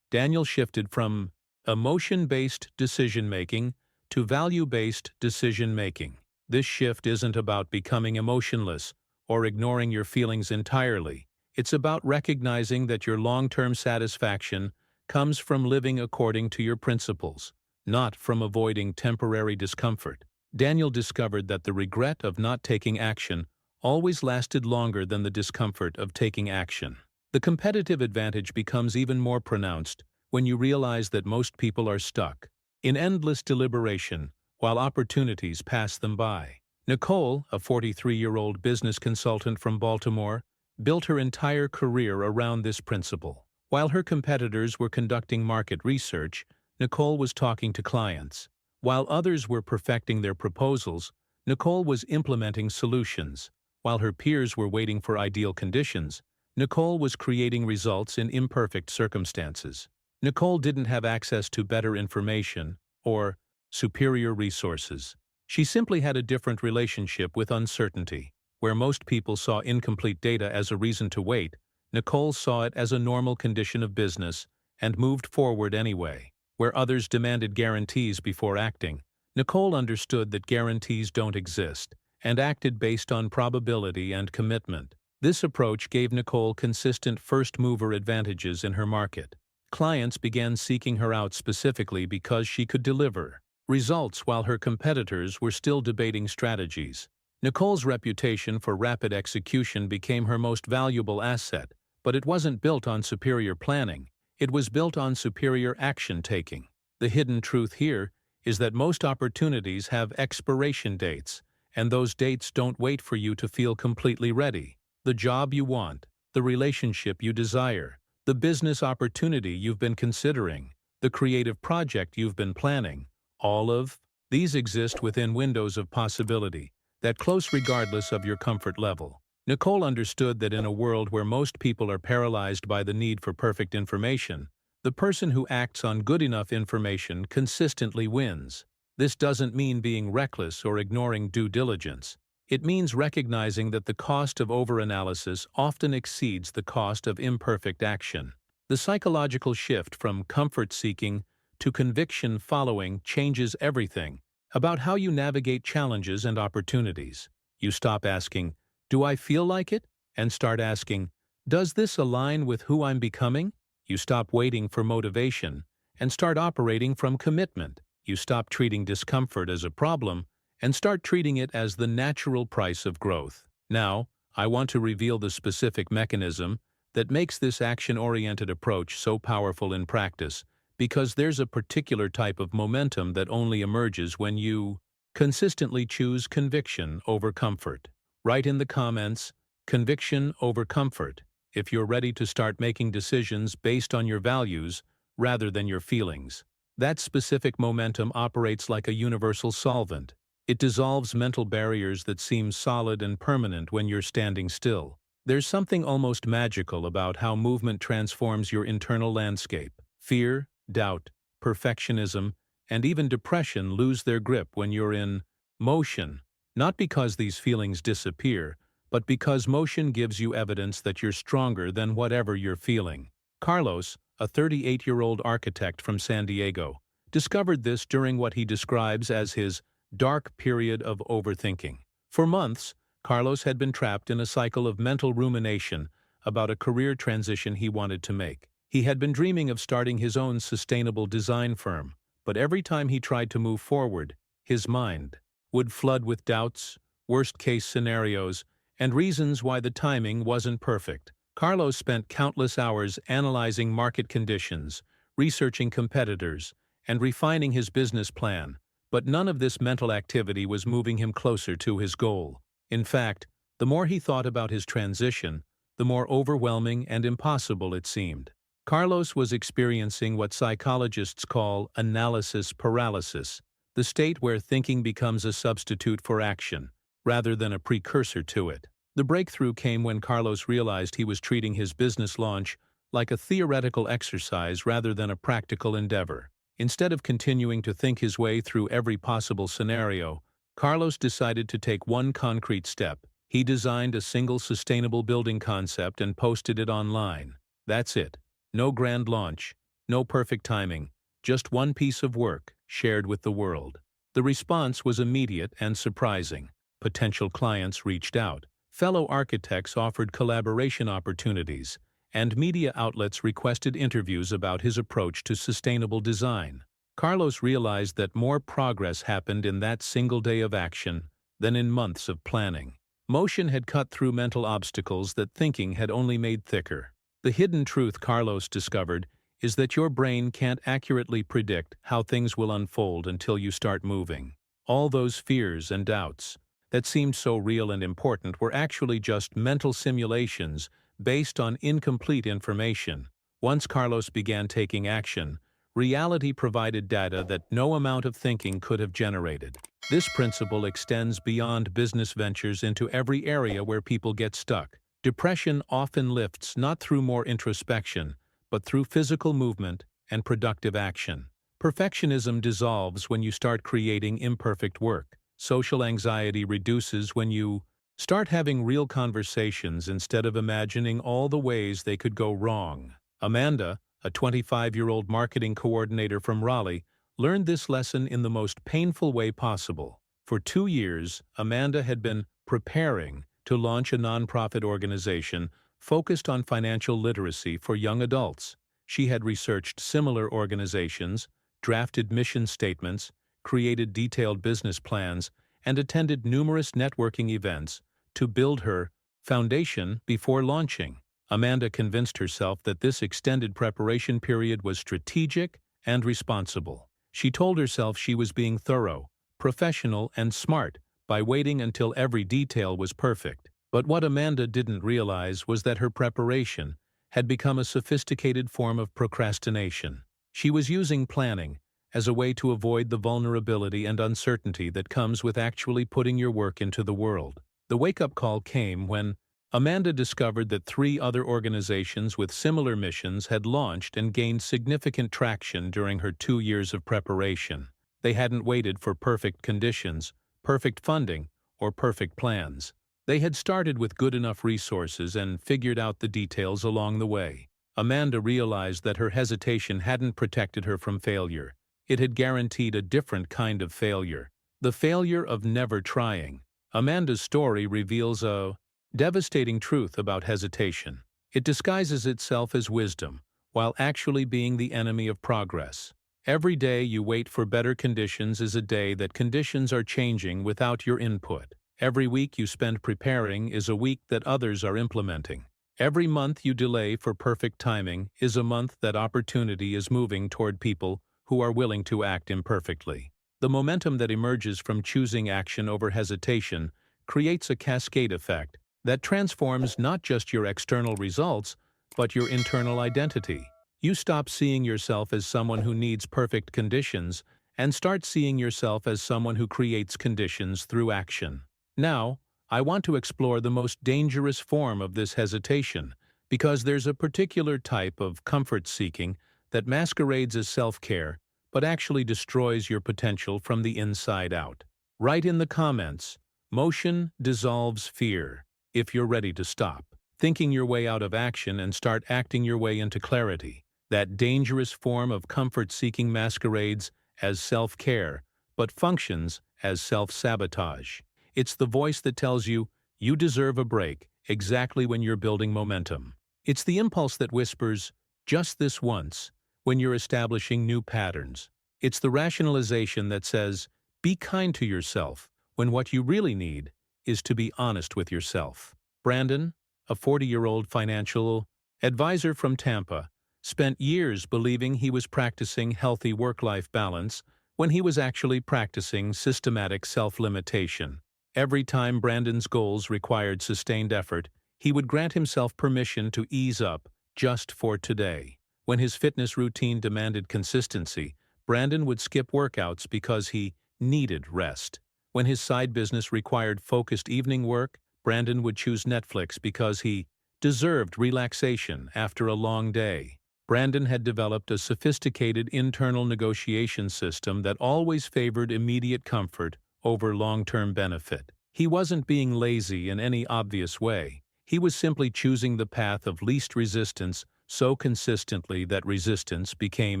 Daniel shifted from emotion-based decision-making to value-based decision-making. This shift isn't about becoming emotionless or ignoring your feelings entirely. It's about recognizing that your long-term satisfaction comes from living according to your principles, not from avoiding temporary discomfort. Daniel discovered that the regret of not taking action always lasted longer than the discomfort of taking action. The competitive advantage becomes even more pronounced when you realize that most people are stuck in endless deliberation while opportunities pass them by. Nicole, a 43-year-old business consultant from Baltimore, built her entire career around this principle. While her competitors were conducting market research, Nicole was talking to clients. While others were perfecting their proposals, Nicole was implementing solutions. While her peers were waiting for ideal conditions, Nicole was creating results in imperfect circumstances. Nicole didn't have access to better information or superior resources. She simply had a different relationship with uncertainty. Where most people saw incomplete data as a reason to wait, Nicole saw it as a normal condition of business and moved forward anyway. Where others demanded guarantees before acting, Nicole understood that guarantees don't exist and acted based on probability and commitment. This approach gave Nicole consistent first-mover advantages in her market. Clients began seeking her out specifically because she could deliver results while her competitors were still debating strategies. Nicole's reputation for rapid execution became her most valuable asset, but it wasn't built on superior planning. It was built on superior action-taking. The hidden truth here is that most opportunities have expiration dates, and those dates don't wait for you to feel completely ready. The job you want, the relationship you desire, the business opportunity you've been considering, the creative project you've been planning, all of these exist within windows of possibility that close regardless of your comfort level. Nicole understood that in a world where most people are paralyzed by the need for perfect information, the person who acts on good enough information consistently wins. This doesn't mean being reckless or ignoring due diligence. It means recognizing that the cost of overanalysis often exceeds the cost of imperfect action. The psychological shift from comfort-seeking to conviction-following changes everything about how you navigate challenges and opportunities. You stop asking, "Do I feel like it?" and start asking, "Does this align with who I'm becoming?" You stop waiting for motivation and start operating from commitment. You stop treating discomfort as a problem and start treating it as the natural price of growth. Now, I want to reveal the specific mechanism that makes this action-oriented approach so powerful in practice, because there's a particular type of momentum that only emerges when you consistently choose conviction over comfort. Write in the comments, "Conviction over comfort," if you're ready to start making decisions based on your values rather than your feelings. That specific momentum operates like a universal solvent. It dissolves mental barriers that seem solid and permanent when you're standing still. There's something almost magical about how movement transforms your internal landscape. Fear, doubt, perfectionism, and even depression lose their grip when you're in motion. Not because these feelings disappear, but because motion gives you evidence that you're stronger than whatever you're feeling. Carlos, a 38-year-old architect from San Diego, discovered this during what he describes as his dark period of overthinking. For months, Carlos had been trapped in a cycle of mental rumination about a career transition he wanted to make. He had been dreaming of starting his own sustainable design firm, but every time he tried to move forward, his mind would flood with doubts, worst-case scenarios, and reasons why the timing wasn't perfect. Carlos spent countless hours analyzing market conditions, researching competitors, and refining his business plan, but none of this mental activity was moving him closer to his goal. In fact, the more he thought about his transition, the more overwhelming and impossible it seemed. Carlos was experiencing what psychologists call analysis paralysis, the state where thinking becomes a substitute for action, rather than a precursor to it. The breakthrough came when Carlos realized he was treating his business launch like a theoretical exercise rather than a practical endeavor. Instead of continuing to think his way through every possible scenario, Carlos decided to take one concrete step. He designed a single sustainable building concept and posted it online. That's it. No grand launch, no perfect timing, just one piece of work shared with the world. The response was immediate and surprising. Potential clients reached out. Fellow architects offered collaboration opportunities, and media outlets requested interviews about his approach to sustainable design. Carlos realized that more progress happened in that single day of action than in months of planning. Motion had cut through mental obstacles that thinking had only made thicker. The hidden truth Carlos discovered is that your brain can't accurately predict how things will unfold until you start moving. All those fears and doubts that seemed so real and important were actually just mental simulations based on incomplete information. Once Carlos began taking action, reality provided data that no amount of thinking could have generated. This principle extends beyond business ventures into every area where people get stuck. Depression often lifts not through more introspection, but through physical movement and productive action. Perfectionism dissolves when you start creating imperfect work. Social anxiety reduces when you start having real conversations instead of imagining all the ways they could go wrong. Amanda, a 25-year-old marketing coordinator from Raleigh, learned this lesson in the most painful way possible. For 2 years, Amanda had been preparing to launch a nonprofit organization focused on financial literacy for young adults. She had researched similar organizations, drafted mission statements, created detailed business plans, and attended numerous networking events to build her foundation before launching. Amanda convinced herself that this extended preparation period was strategic and responsible. She told herself she was being thorough, professional, and smart by waiting until every detail was perfect. But what Amanda didn't realize was that her preparation had become a sophisticated form of procrastination. She was using planning as a way to avoid the vulnerability and uncertainty that comes with actually putting your work into the world. The wake-up call came when Amanda discovered that 3 other organizations with similar missions had launched and gained significant traction during her 2 years of preparation. They hadn't waited for perfect conditions, perfect funding, or perfect plans. They had started with good enough resources and figured out the details along the way. Amanda realized that her hesitation hadn't protected her from failure. It had guaranteed a different kind of failure, the failure of never trying. Amanda's story reveals a devastating truth about hesitation. It disguises itself as wisdom, while actually being the enemy of progress. Every day you wait for better conditions is a day that conditions are changing without your input. Every week you spend preparing is a week that others are implementing. Every month you delay for perfect timing is a month that opportunity is moving toward people who are willing to act imperfectly. The momentum that emerges from choosing action over hesitation creates a cascade effect that transforms not just your external results, but your internal identity. You stop seeing yourself as someone who needs perfect conditions and start seeing yourself as someone who creates conditions through action. Now, I want to explore the most dangerous form of this hesitation, because there's a particular type of comfort-seeking that masquerades as self-care, but actually destroys your potential from the inside out. Write in the comments, "Motion dissolves fear," if you're ready to stop thinking your way out of action and start acting your way into clarity. That dangerous form of comfort-seeking masquerades as self-care, but functions as self-sabotage. It's the voice that tells you, you deserve a break, exactly when you're building momentum. It's the impulse that whispers, just this once, when you're establishing new patterns. It's the rationalization that says, be kind to yourself, when what you really need is to be honest with yourself. Brandon, a 40-year-old financial advisor from Tampa, spent years believing he was practicing healthy work-life balance when he was actually practicing systematic self-limitation. Every time Brandon's goals required sustained effort, he would grant himself permission to ease up just for today. When his fitness routine demanded consistency, Brandon would skip workouts because he needed rest. When his side business required focused evening work, Brandon would choose Netflix because he deserved relaxation after a long day. Brandon had developed a sophisticated internal negotiation system that always favored immediate comfort over long-term benefit. He wasn't being lazy in any obvious way. He was simply choosing the path of least resistance so consistently that resistance became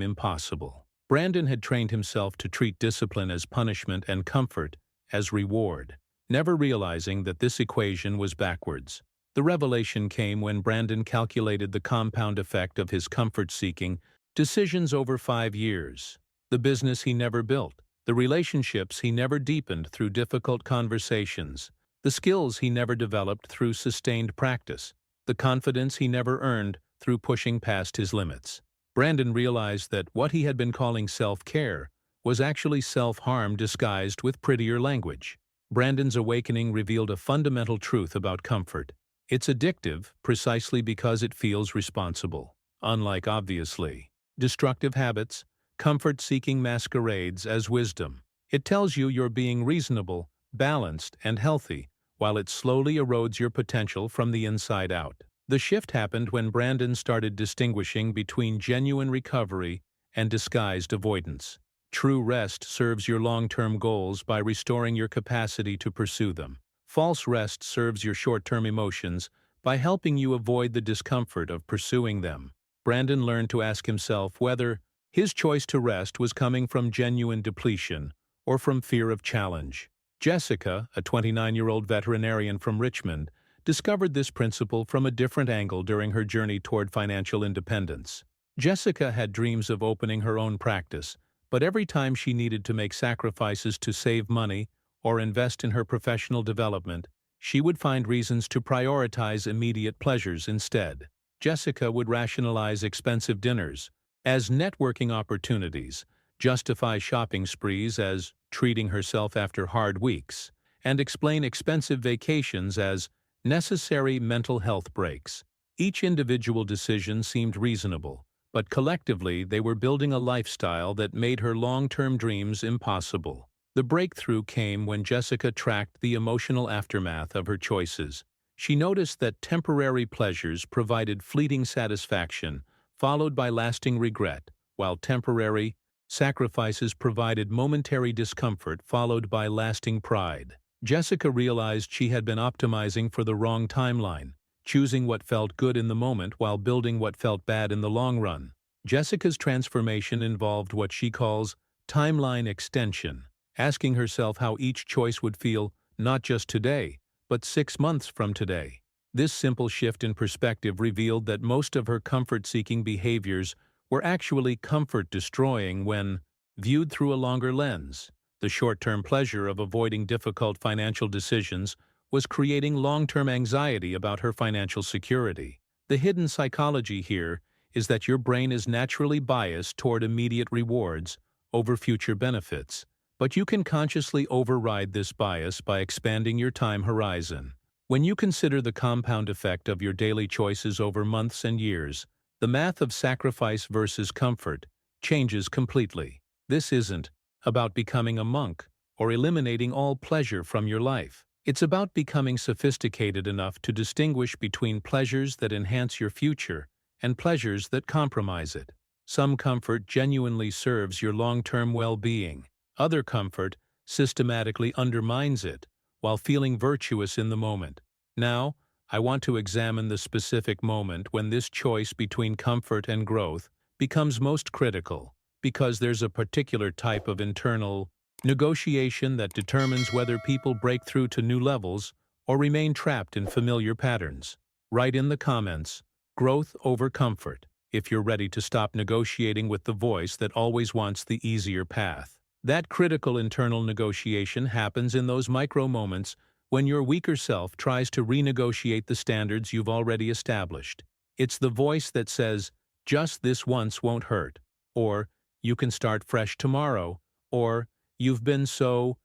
impossible. Brandon had trained himself to treat discipline as punishment and comfort as reward, never realizing that this equation was backwards. The revelation came when Brandon calculated the compound effect of his comfort-seeking decisions over 5 years. The business he never built, the relationships he never deepened through difficult conversations, the skills he never developed through sustained practice, the confidence he never earned through pushing past his limits. Brandon realized that what he had been calling self-care was actually self-harm disguised with prettier language. Brandon's awakening revealed a fundamental truth about comfort. It's addictive precisely because it feels responsible. Unlike, obviously, destructive habits, comfort-seeking masquerades as wisdom. It tells you you're being reasonable, balanced, and healthy, while it slowly erodes your potential from the inside out. The shift happened when Brandon started distinguishing between genuine recovery and disguised avoidance. True rest serves your long-term goals by restoring your capacity to pursue them. False rest serves your short-term emotions by helping you avoid the discomfort of pursuing them. Brandon learned to ask himself whether his choice to rest was coming from genuine depletion or from fear of challenge. Jessica, a 29-year-old veterinarian from Richmond, discovered this principle from a different angle during her journey toward financial independence. Jessica had dreams of opening her own practice, but every time she needed to make sacrifices to save money or invest in her professional development, she would find reasons to prioritize immediate pleasures instead. Jessica would rationalize expensive dinners as networking opportunities, justify shopping sprees as treating herself after hard weeks, and explain expensive vacations as necessary mental health breaks. Each individual decision seemed reasonable, but collectively they were building a lifestyle that made her long-term dreams impossible. The breakthrough came when Jessica tracked the emotional aftermath of her choices. She noticed that temporary pleasures provided fleeting satisfaction, followed by lasting regret, while temporary sacrifices provided momentary discomfort, followed by lasting pride. Jessica realized she had been optimizing for the wrong timeline, choosing what felt good in the moment while building what felt bad in the long run. Jessica's transformation involved what she calls timeline extension, asking herself how each choice would feel not just today, but 6 months from today. This simple shift in perspective revealed that most of her comfort-seeking behaviors were actually comfort-destroying when viewed through a longer lens. The short-term pleasure of avoiding difficult financial decisions was creating long-term anxiety about her financial security. The hidden psychology here is that your brain is naturally biased toward immediate rewards over future benefits, but you can consciously override this bias by expanding your time horizon. When you consider the compound effect of your daily choices over months and years, the math of sacrifice versus comfort changes completely. This isn't about becoming a monk or eliminating all pleasure from your life. It's about becoming sophisticated enough to distinguish between pleasures that enhance your future and pleasures that compromise it. Some comfort genuinely serves your long-term well-being. Other comfort systematically undermines it while feeling virtuous in the moment. Now, I want to examine the specific moment when this choice between comfort and growth becomes most critical, because there's a particular type of internal negotiation that determines whether people break through to new levels or remain trapped in familiar patterns. Write in the comments, growth over comfort, if you're ready to stop negotiating with the voice that always wants the easier path. That critical internal negotiation happens in those micro moments when your weaker self tries to renegotiate the standards you've already established. It's the voice that says, "Just this once won't hurt," or "You can start fresh tomorrow," or "You've been so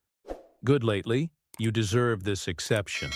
good lately, you deserve this exception."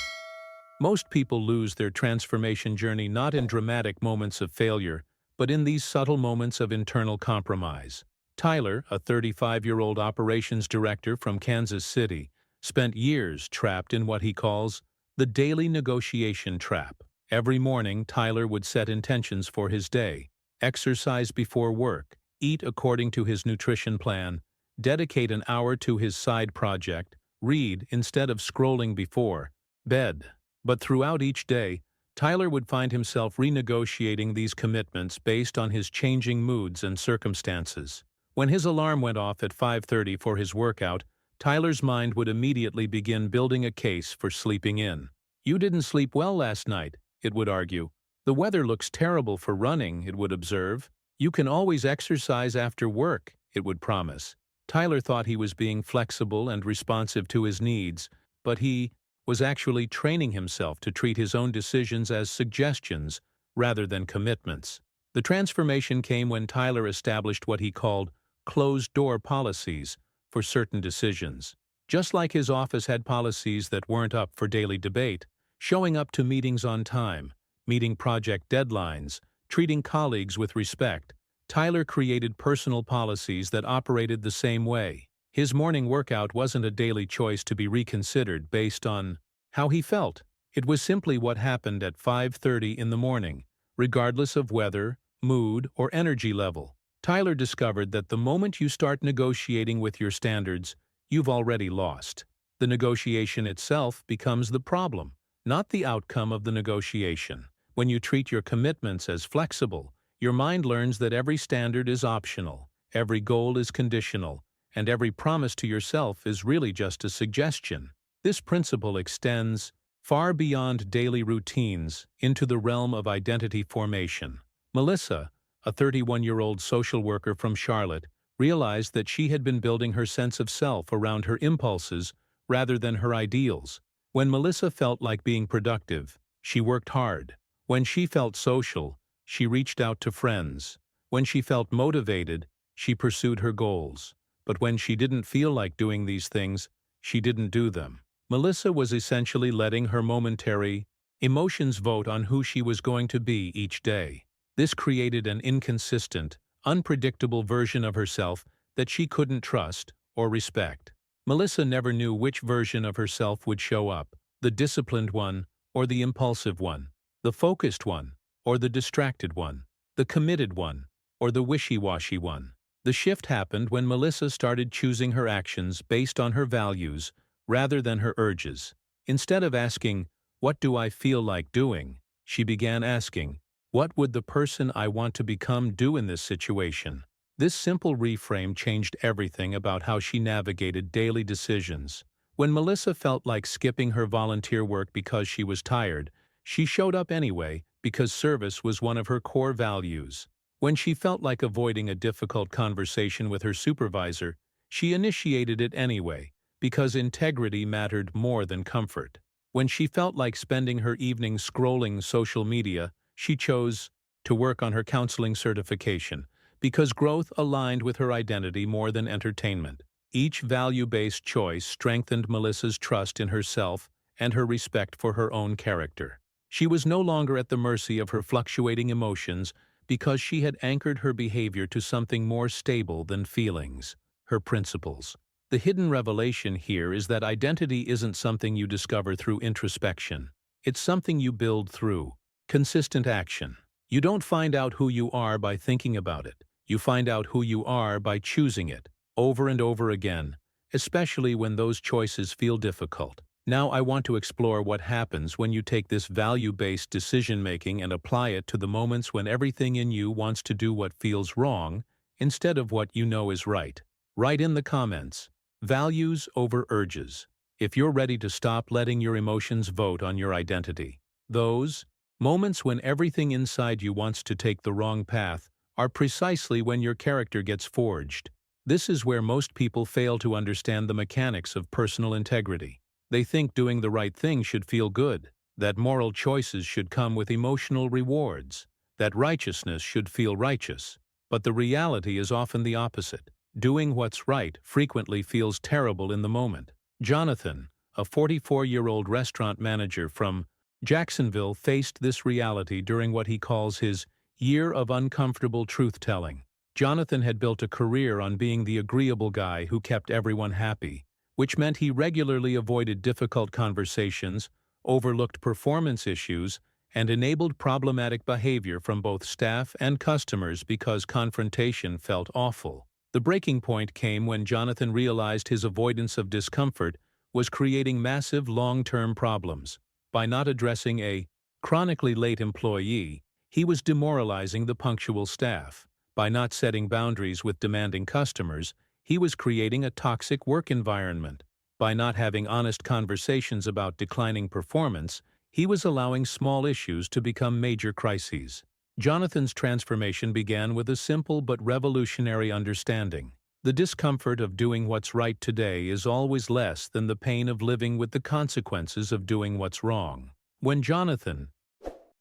Most people lose their transformation journey not in dramatic moments of failure, but in these subtle moments of internal compromise. Tyler, a 35-year-old operations director from Kansas City, spent years trapped in what he calls the daily negotiation trap. Every morning, Tyler would set intentions for his day, exercise before work, eat according to his nutrition plan, dedicate an hour to his side project, read instead of scrolling before bed. But throughout each day, Tyler would find himself renegotiating these commitments based on his changing moods and circumstances. When his alarm went off at 5:30 for his workout, Tyler's mind would immediately begin building a case for sleeping in. "You didn't sleep well last night," it would argue. "The weather looks terrible for running," it would observe. "You can always exercise after work," it would promise. Tyler thought he was being flexible and responsive to his needs, but he was actually training himself to treat his own decisions as suggestions rather than commitments. The transformation came when Tyler established what he called closed-door policies for certain decisions. Just like his office had policies that weren't up for daily debate, showing up to meetings on time, meeting project deadlines, treating colleagues with respect, Tyler created personal policies that operated the same way. His morning workout wasn't a daily choice to be reconsidered based on how he felt. It was simply what happened at 5:30 in the morning, regardless of weather, mood, or energy level. Tyler discovered that the moment you start negotiating with your standards, you've already lost. The negotiation itself becomes the problem, not the outcome of the negotiation. When you treat your commitments as flexible, your mind learns that every standard is optional, every goal is conditional, and every promise to yourself is really just a suggestion. This principle extends far beyond daily routines into the realm of identity formation. Melissa, a 31-year-old social worker from Charlotte, realized that she had been building her sense of self around her impulses rather than her ideals. When Melissa felt like being productive, she worked hard. When she felt social, she reached out to friends. When she felt motivated, she pursued her goals. But when she didn't feel like doing these things, she didn't do them. Melissa was essentially letting her momentary emotions vote on who she was going to be each day. This created an inconsistent, unpredictable version of herself that she couldn't trust or respect. Melissa never knew which version of herself would show up, the disciplined one or the impulsive one, the focused one or the distracted one, the committed one or the wishy-washy one. The shift happened when Melissa started choosing her actions based on her values rather than her urges. Instead of asking, "What do I feel like doing?" she began asking, "What would the person I want to become do in this situation?" This simple reframe changed everything about how she navigated daily decisions. When Melissa felt like skipping her volunteer work because she was tired, she showed up anyway because service was one of her core values. When she felt like avoiding a difficult conversation with her supervisor, she initiated it anyway because integrity mattered more than comfort. When she felt like spending her evenings scrolling social media, she chose to work on her counseling certification because growth aligned with her identity more than entertainment. Each value-based choice strengthened Melissa's trust in herself and her respect for her own character. She was no longer at the mercy of her fluctuating emotions because she had anchored her behavior to something more stable than feelings, her principles. The hidden revelation here is that identity isn't something you discover through introspection. It's something you build through consistent action. You don't find out who you are by thinking about it. You find out who you are by choosing it, over and over again, especially when those choices feel difficult. Now I want to explore what happens when you take this value-based decision-making and apply it to the moments when everything in you wants to do what feels wrong instead of what you know is right. Write in the comments, values over urges, if you're ready to stop letting your emotions vote on your identity. Those moments when everything inside you wants to take the wrong path are precisely when your character gets forged. This is where most people fail to understand the mechanics of personal integrity. They think doing the right thing should feel good, that moral choices should come with emotional rewards, that righteousness should feel righteous. But the reality is often the opposite. Doing what's right frequently feels terrible in the moment. Jonathan, a 44-year-old restaurant manager from Jacksonville, faced this reality during what he calls his year of uncomfortable truth-telling. Jonathan had built a career on being the agreeable guy who kept everyone happy, which meant he regularly avoided difficult conversations, overlooked performance issues, and enabled problematic behavior from both staff and customers because confrontation felt awful. The breaking point came when Jonathan realized his avoidance of discomfort was creating massive long-term problems. By not addressing a chronically late employee, he was demoralizing the punctual staff. By not setting boundaries with demanding customers, he was creating a toxic work environment. By not having honest conversations about declining performance, he was allowing small issues to become major crises. Jonathan's transformation began with a simple but revolutionary understanding. The discomfort of doing what's right today is always less than the pain of living with the consequences of doing what's wrong. When Jonathan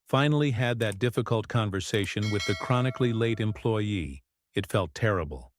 finally had that difficult conversation with the chronically late employee, it felt terrible.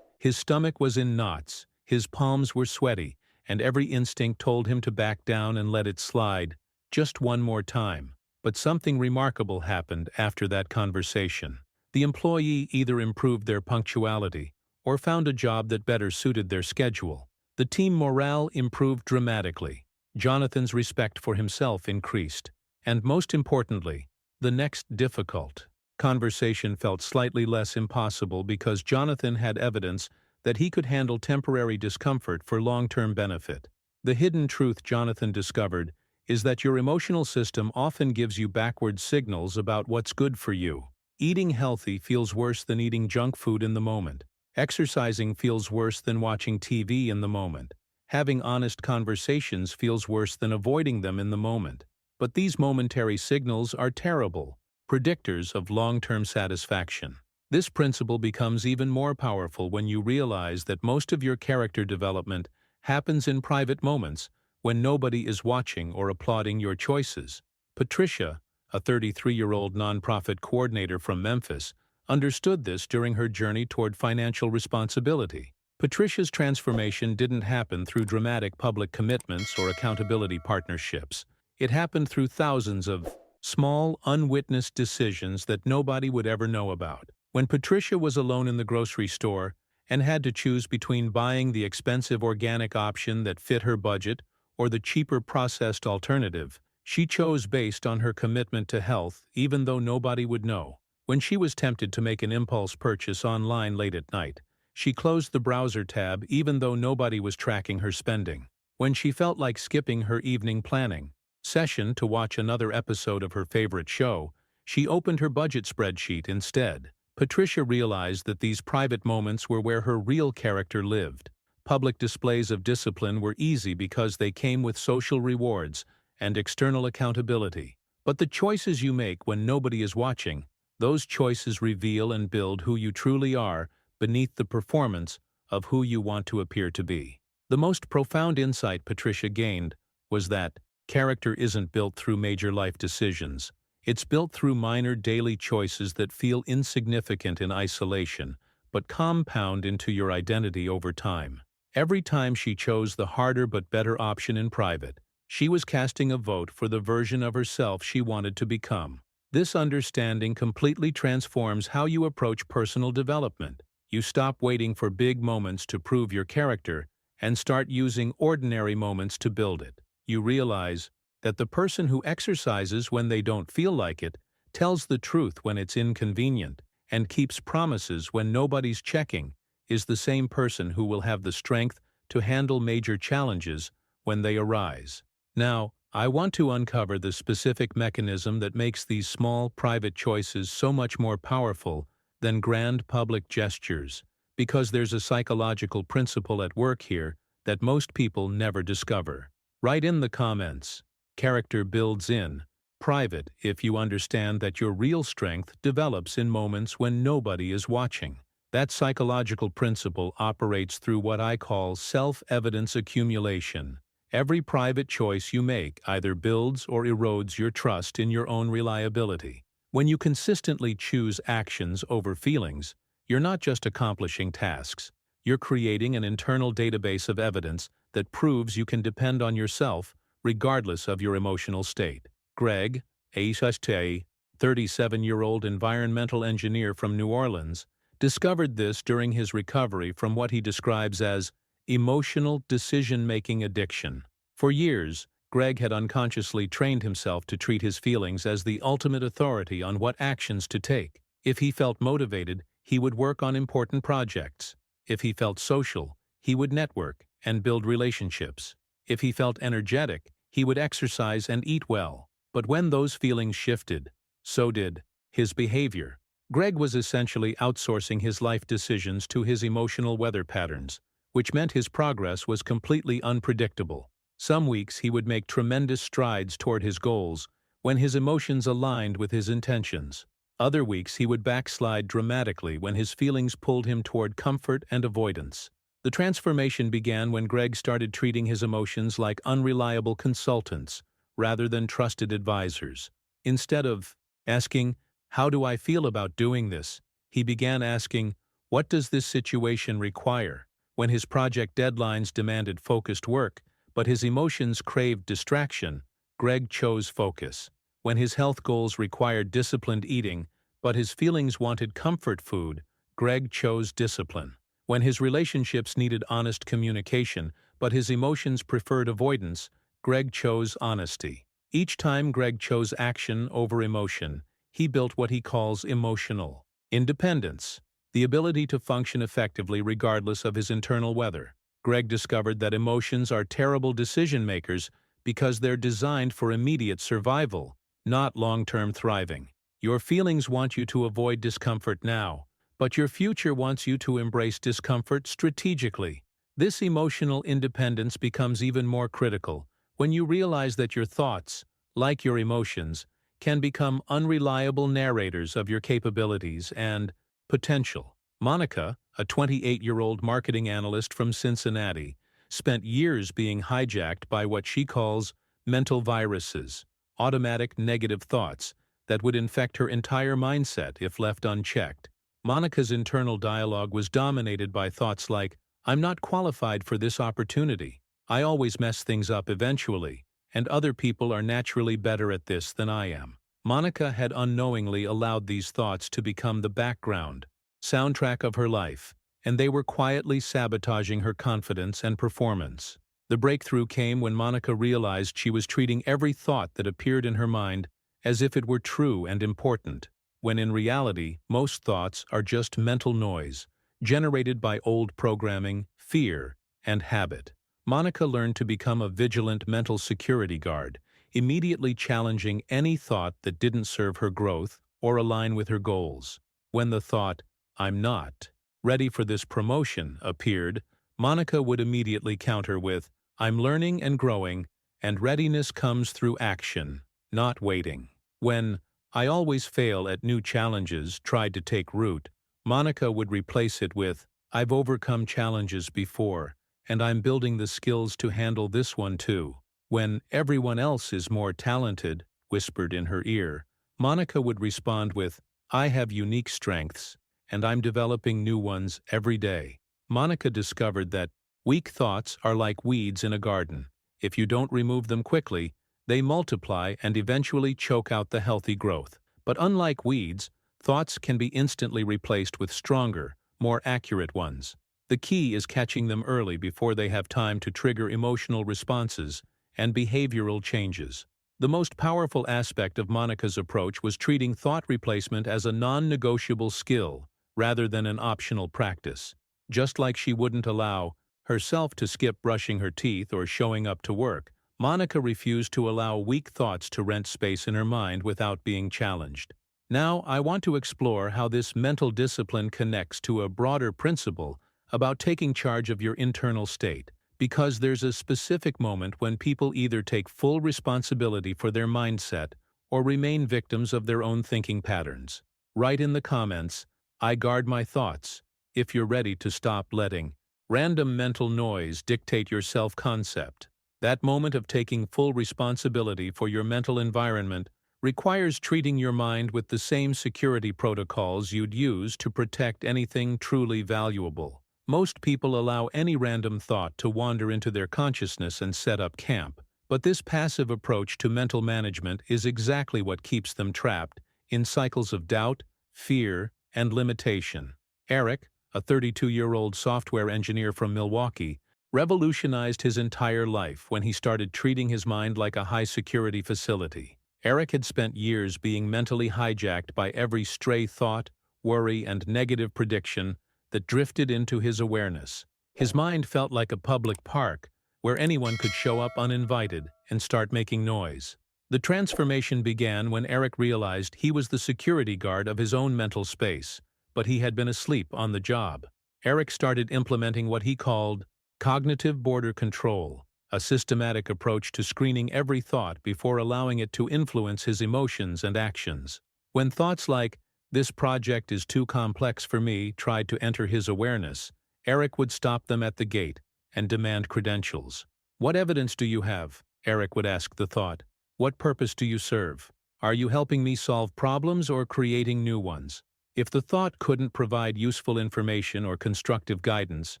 His stomach was in knots, his palms were sweaty, and every instinct told him to back down and let it slide, just one more time. But something remarkable happened after that conversation. The employee either improved their punctuality or found a job that better suited their schedule. The team morale improved dramatically. Jonathan's respect for himself increased. And most importantly, the next difficult conversation felt slightly less impossible because Jonathan had evidence that he could handle temporary discomfort for long-term benefit. The hidden truth Jonathan discovered is that your emotional system often gives you backward signals about what's good for you. Eating healthy feels worse than eating junk food in the moment. Exercising feels worse than watching TV in the moment. Having honest conversations feels worse than avoiding them in the moment. But these momentary signals are terrible predictors of long-term satisfaction. This principle becomes even more powerful when you realize that most of your character development happens in private moments when nobody is watching or applauding your choices. Patricia, a 33-year-old nonprofit coordinator from Memphis, understood this during her journey toward financial responsibility. Patricia's transformation didn't happen through dramatic public commitments or accountability partnerships. It happened through thousands of small, unwitnessed decisions that nobody would ever know about. When Patricia was alone in the grocery store and had to choose between buying the expensive organic option that fit her budget or the cheaper processed alternative, she chose based on her commitment to health, even though nobody would know. When she was tempted to make an impulse purchase online late at night, she closed the browser tab even though nobody was tracking her spending. When she felt like skipping her evening planning session to watch another episode of her favorite show, she opened her budget spreadsheet instead. Patricia realized that these private moments were where her real character lived. Public displays of discipline were easy because they came with social rewards and external accountability. But the choices you make when nobody is watching, those choices reveal and build who you truly are beneath the performance of who you want to appear to be. The most profound insight Patricia gained was that character isn't built through major life decisions. It's built through minor daily choices that feel insignificant in isolation, but compound into your identity over time. Every time she chose the harder but better option in private, she was casting a vote for the version of herself she wanted to become. This understanding completely transforms how you approach personal development. You stop waiting for big moments to prove your character and start using ordinary moments to build it. You realize that the person who exercises when they don't feel like it, tells the truth when it's inconvenient, and keeps promises when nobody's checking, is the same person who will have the strength to handle major challenges when they arise. Now, I want to uncover the specific mechanism that makes these small, private choices so much more powerful than grand public gestures, because there's a psychological principle at work here that most people never discover. Write in the comments. Character builds in private if you understand that your real strength develops in moments when nobody is watching. That psychological principle operates through what I call self-evidence accumulation. Every private choice you make either builds or erodes your trust in your own reliability. When you consistently choose actions over feelings, you're not just accomplishing tasks. You're creating an internal database of evidence that proves you can depend on yourself regardless of your emotional state. Greg, a 37-year-old environmental engineer from New Orleans, discovered this during his recovery from what he describes as emotional decision-making addiction. For years, Greg had unconsciously trained himself to treat his feelings as the ultimate authority on what actions to take. If he felt motivated, he would work on important projects. If he felt social, he would network and build relationships. If he felt energetic, he would exercise and eat well. But when those feelings shifted, so did his behavior. Greg was essentially outsourcing his life decisions to his emotional weather patterns, which meant his progress was completely unpredictable. Some weeks he would make tremendous strides toward his goals when his emotions aligned with his intentions. Other weeks he would backslide dramatically when his feelings pulled him toward comfort and avoidance. The transformation began when Greg started treating his emotions like unreliable consultants rather than trusted advisors. Instead of asking, "How do I feel about doing this?" he began asking, What does this situation require? When his project deadlines demanded focused work, but his emotions craved distraction, Greg chose focus. When his health goals required disciplined eating, but his feelings wanted comfort food, Greg chose discipline. When his relationships needed honest communication, but his emotions preferred avoidance, Greg chose honesty. Each time Greg chose action over emotion, he built what he calls emotional independence, the ability to function effectively regardless of his internal weather. Greg discovered that emotions are terrible decision makers because they're designed for immediate survival, not long-term thriving. Your feelings want you to avoid discomfort now, but your future wants you to embrace discomfort strategically. This emotional independence becomes even more critical when you realize that your thoughts, like your emotions, can become unreliable narrators of your capabilities and potential. Monica, a 28-year-old marketing analyst from Cincinnati, spent years being hijacked by what she calls mental viruses, automatic negative thoughts that would infect her entire mindset if left unchecked. Monica's internal dialogue was dominated by thoughts like, "I'm not qualified for this opportunity. I always mess things up eventually, and other people are naturally better at this than I am." Monica had unknowingly allowed these thoughts to become the background soundtrack of her life, and they were quietly sabotaging her confidence and performance. The breakthrough came when Monica realized she was treating every thought that appeared in her mind as if it were true and important, when in reality, most thoughts are just mental noise, generated by old programming, fear, and habit. Monica learned to become a vigilant mental security guard, immediately challenging any thought that didn't serve her growth or align with her goals. When the thought, "I'm not ready for this promotion," appeared, Monica would immediately counter with, "I'm learning and growing, and readiness comes through action, not waiting." When "I always fail at new challenges" tried to take root, Monica would replace it with, "I've overcome challenges before, and I'm building the skills to handle this one too." When "everyone else is more talented" whispered in her ear, Monica would respond with, "I have unique strengths, and I'm developing new ones every day." Monica discovered that weak thoughts are like weeds in a garden. If you don't remove them quickly, they multiply and eventually choke out the healthy growth. But unlike weeds, thoughts can be instantly replaced with stronger, more accurate ones. The key is catching them early before they have time to trigger emotional responses and behavioral changes. The most powerful aspect of Monica's approach was treating thought replacement as a non-negotiable skill rather than an optional practice. Just like she wouldn't allow herself to skip brushing her teeth or showing up to work, Monica refused to allow weak thoughts to rent space in her mind without being challenged. Now, I want to explore how this mental discipline connects to a broader principle about taking charge of your internal state, because there's a specific moment when people either take full responsibility for their mindset or remain victims of their own thinking patterns. Write in the comments, "I guard my thoughts," if you're ready to stop letting random mental noise dictate your self-concept. That moment of taking full responsibility for your mental environment requires treating your mind with the same security protocols you'd use to protect anything truly valuable. Most people allow any random thought to wander into their consciousness and set up camp, but this passive approach to mental management is exactly what keeps them trapped in cycles of doubt, fear, and limitation. Eric, a 32-year-old software engineer from Milwaukee, revolutionized his entire life when he started treating his mind like a high-security facility. Eric had spent years being mentally hijacked by every stray thought, worry, and negative prediction that drifted into his awareness. His mind felt like a public park where anyone could show up uninvited and start making noise. The transformation began when Eric realized he was the security guard of his own mental space, but he had been asleep on the job. Eric started implementing what he called cognitive border control, a systematic approach to screening every thought before allowing it to influence his emotions and actions. When thoughts like, "This project is too complex for me," tried to enter his awareness, Eric would stop them at the gate and demand credentials. "What evidence do you have?" Eric would ask the thought. "What purpose do you serve? Are you helping me solve problems or creating new ones?" If the thought couldn't provide useful information or constructive guidance,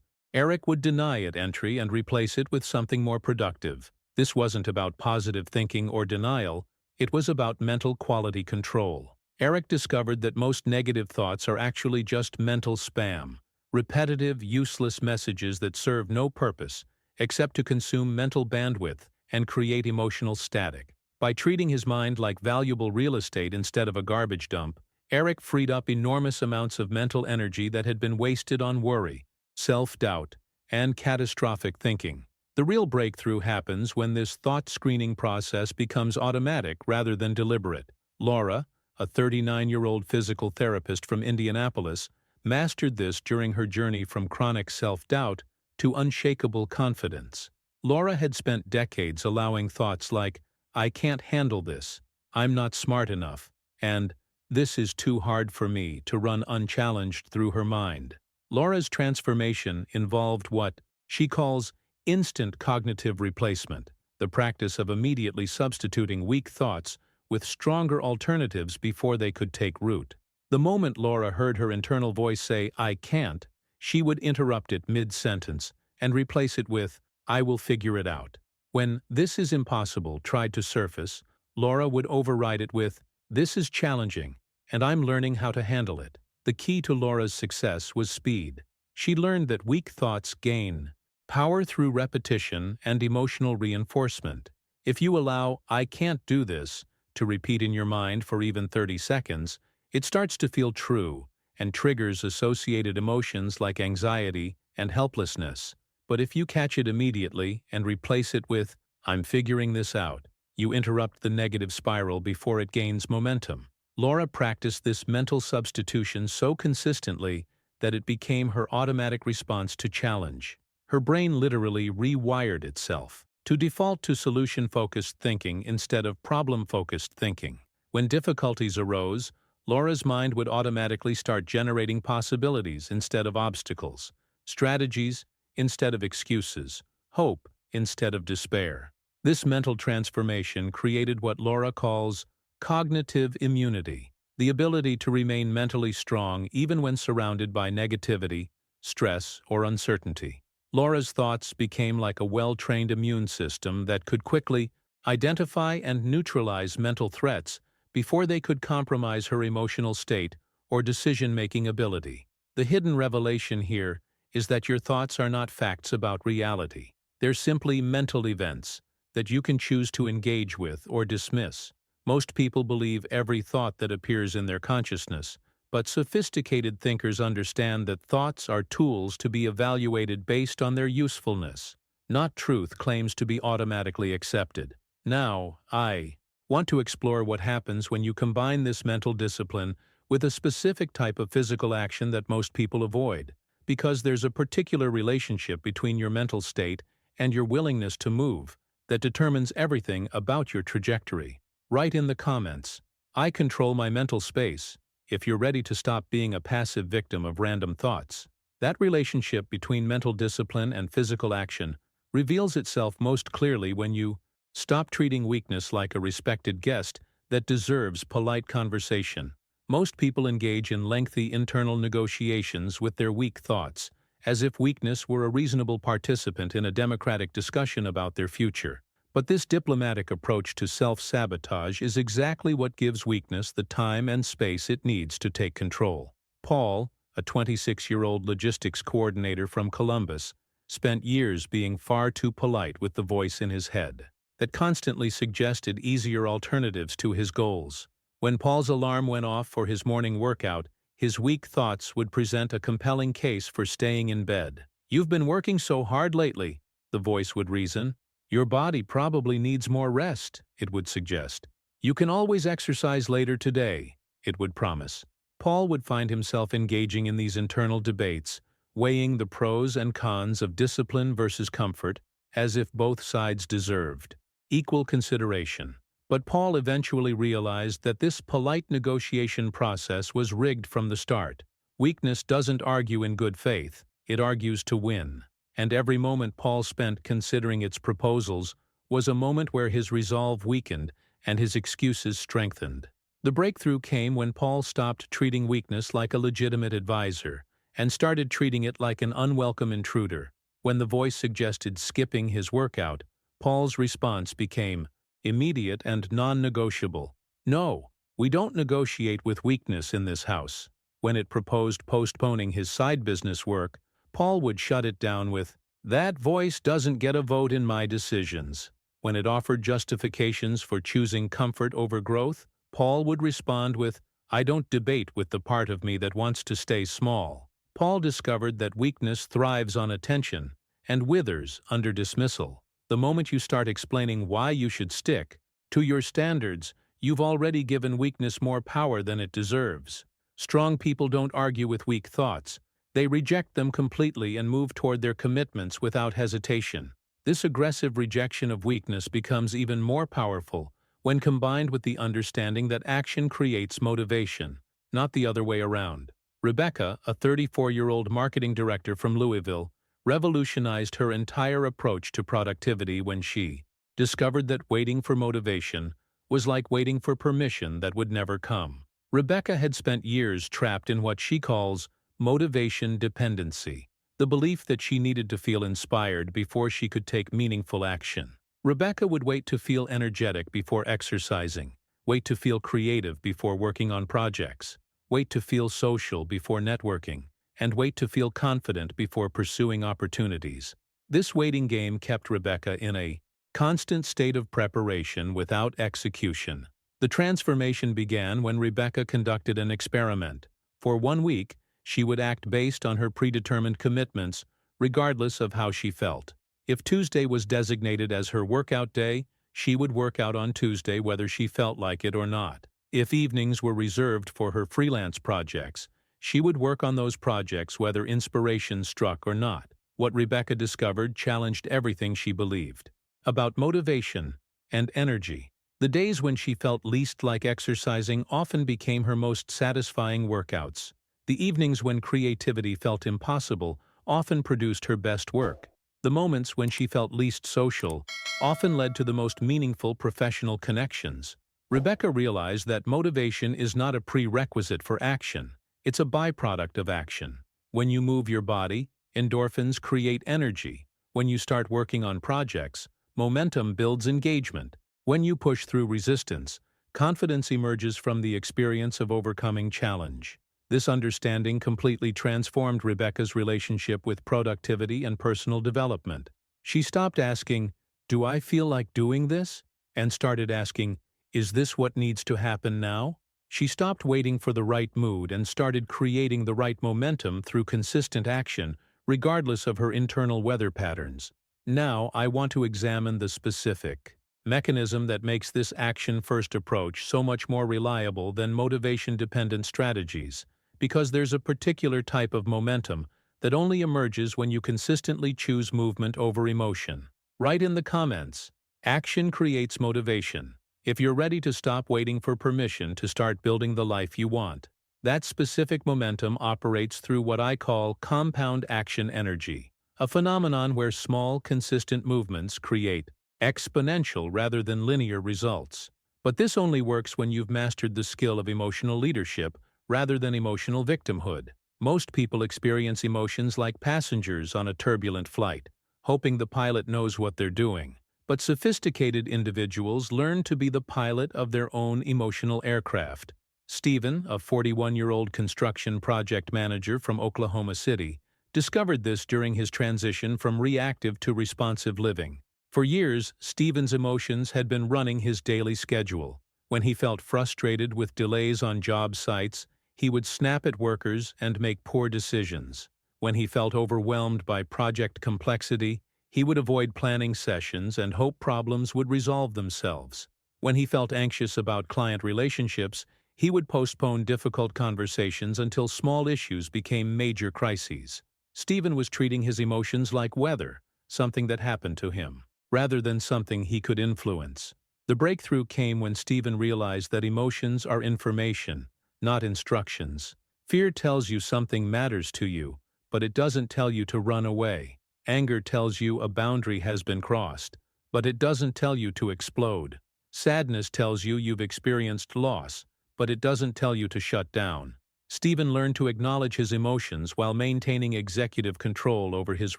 Eric would deny it entry and replace it with something more productive. This wasn't about positive thinking or denial, it was about mental quality control. Eric discovered that most negative thoughts are actually just mental spam, repetitive, useless messages that serve no purpose except to consume mental bandwidth and create emotional static. By treating his mind like valuable real estate instead of a garbage dump, Eric freed up enormous amounts of mental energy that had been wasted on worry, self-doubt, and catastrophic thinking. The real breakthrough happens when this thought screening process becomes automatic rather than deliberate. Laura, a 39-year-old physical therapist from Indianapolis, mastered this during her journey from chronic self-doubt to unshakable confidence. Laura had spent decades allowing thoughts like, "I can't handle this," "I'm not smart enough," and "this is too hard for me," to run unchallenged through her mind. Laura's transformation involved what she calls instant cognitive replacement, the practice of immediately substituting weak thoughts with stronger alternatives before they could take root. The moment Laura heard her internal voice say, "I can't," she would interrupt it mid-sentence and replace it with, "I will figure it out." When "this is impossible" tried to surface, Laura would override it with, "This is challenging, and I'm learning how to handle it." The key to Laura's success was speed. She learned that weak thoughts gain power through repetition and emotional reinforcement. If you allow "I can't do this" to repeat in your mind for even 30 seconds, it starts to feel true and triggers associated emotions like anxiety and helplessness. But if you catch it immediately and replace it with, "I'm figuring this out," you interrupt the negative spiral before it gains momentum. Laura practiced this mental substitution so consistently that it became her automatic response to challenge. Her brain literally rewired itself to default to solution-focused thinking instead of problem-focused thinking. When difficulties arose, Laura's mind would automatically start generating possibilities instead of obstacles, strategies instead of excuses, hope instead of despair. This mental transformation created what Laura calls cognitive immunity, the ability to remain mentally strong even when surrounded by negativity, stress, or uncertainty. Laura's thoughts became like a well-trained immune system that could quickly identify and neutralize mental threats before they could compromise her emotional state or decision-making ability. The hidden revelation here is that your thoughts are not facts about reality. They're simply mental events that you can choose to engage with or dismiss. Most people believe every thought that appears in their consciousness, but sophisticated thinkers understand that thoughts are tools to be evaluated based on their usefulness, not truth claims to be automatically accepted. Now, I want to explore what happens when you combine this mental discipline with a specific type of physical action that most people avoid, because there's a particular relationship between your mental state and your willingness to move that determines everything about your trajectory. Write in the comments, "I control my mental space," if you're ready to stop being a passive victim of random thoughts. That relationship between mental discipline and physical action reveals itself most clearly when you stop treating weakness like a respected guest that deserves polite conversation. Most people engage in lengthy internal negotiations with their weak thoughts, as if weakness were a reasonable participant in a democratic discussion about their future. But this diplomatic approach to self-sabotage is exactly what gives weakness the time and space it needs to take control. Paul, a 26-year-old logistics coordinator from Columbus, spent years being far too polite with the voice in his head that constantly suggested easier alternatives to his goals. When Paul's alarm went off for his morning workout, his weak thoughts would present a compelling case for staying in bed. "You've been working so hard lately," the voice would reason. "Your body probably needs more rest," it would suggest. "You can always exercise later today," it would promise. Paul would find himself engaging in these internal debates, weighing the pros and cons of discipline versus comfort, as if both sides deserved equal consideration. But Paul eventually realized that this polite negotiation process was rigged from the start. Weakness doesn't argue in good faith, it argues to win. And every moment Paul spent considering its proposals was a moment where his resolve weakened and his excuses strengthened. The breakthrough came when Paul stopped treating weakness like a legitimate advisor and started treating it like an unwelcome intruder. When the voice suggested skipping his workout, Paul's response became immediate and non-negotiable. "No, we don't negotiate with weakness in this house." When it proposed postponing his side business work, Paul would shut it down with, "That voice doesn't get a vote in my decisions." When it offered justifications for choosing comfort over growth, Paul would respond with, "I don't debate with the part of me that wants to stay small." Paul discovered that weakness thrives on attention and withers under dismissal. The moment you start explaining why you should stick to your standards, you've already given weakness more power than it deserves. Strong people don't argue with weak thoughts. They reject them completely and move toward their commitments without hesitation. This aggressive rejection of weakness becomes even more powerful when combined with the understanding that action creates motivation, not the other way around. Rebecca, a 34-year-old marketing director from Louisville, revolutionized her entire approach to productivity when she discovered that waiting for motivation was like waiting for permission that would never come. Rebecca had spent years trapped in what she calls motivation dependency, the belief that she needed to feel inspired before she could take meaningful action. Rebecca would wait to feel energetic before exercising, wait to feel creative before working on projects, wait to feel social before networking, and wait to feel confident before pursuing opportunities. This waiting game kept Rebecca in a constant state of preparation without execution. The transformation began when Rebecca conducted an experiment. For 1 week, she would act based on her predetermined commitments, regardless of how she felt. If Tuesday was designated as her workout day, she would work out on Tuesday whether she felt like it or not. If evenings were reserved for her freelance projects, she would work on those projects whether inspiration struck or not. What Rebecca discovered challenged everything she believed about motivation and energy. The days when she felt least like exercising often became her most satisfying workouts. The evenings when creativity felt impossible often produced her best work. The moments when she felt least social often led to the most meaningful professional connections. Rebecca realized that motivation is not a prerequisite for action. It's a byproduct of action. When you move your body, endorphins create energy. When you start working on projects, momentum builds engagement. When you push through resistance, confidence emerges from the experience of overcoming challenge. This understanding completely transformed Rebecca's relationship with productivity and personal development. She stopped asking, "Do I feel like doing this?" and started asking, "Is this what needs to happen now?" She stopped waiting for the right mood and started creating the right momentum through consistent action, regardless of her internal weather patterns. Now, I want to examine the specific mechanism that makes this action-first approach so much more reliable than motivation-dependent strategies, because there's a particular type of momentum that only emerges when you consistently choose movement over emotion. Write in the comments, "Action creates motivation." If you're ready to stop waiting for permission to start building the life you want. That specific momentum operates through what I call compound action energy, a phenomenon where small, consistent movements create exponential rather than linear results. But this only works when you've mastered the skill of emotional leadership rather than emotional victimhood. Most people experience emotions like passengers on a turbulent flight, hoping the pilot knows what they're doing. But sophisticated individuals learn to be the pilot of their own emotional aircraft. Stephen, a 41-year-old construction project manager from Oklahoma City, discovered this during his transition from reactive to responsive living. For years, Stephen's emotions had been running his daily schedule. When he felt frustrated with delays on job sites, he would snap at workers and make poor decisions. When he felt overwhelmed by project complexity, he would avoid planning sessions and hope problems would resolve themselves. When he felt anxious about client relationships, he would postpone difficult conversations until small issues became major crises. Stephen was treating his emotions like weather, something that happened to him, rather than something he could influence. The breakthrough came when Stephen realized that emotions are information, not instructions. Fear tells you something matters to you, but it doesn't tell you to run away. Anger tells you a boundary has been crossed, but it doesn't tell you to explode. Sadness tells you you've experienced loss, but it doesn't tell you to shut down. Stephen learned to acknowledge his emotions while maintaining executive control over his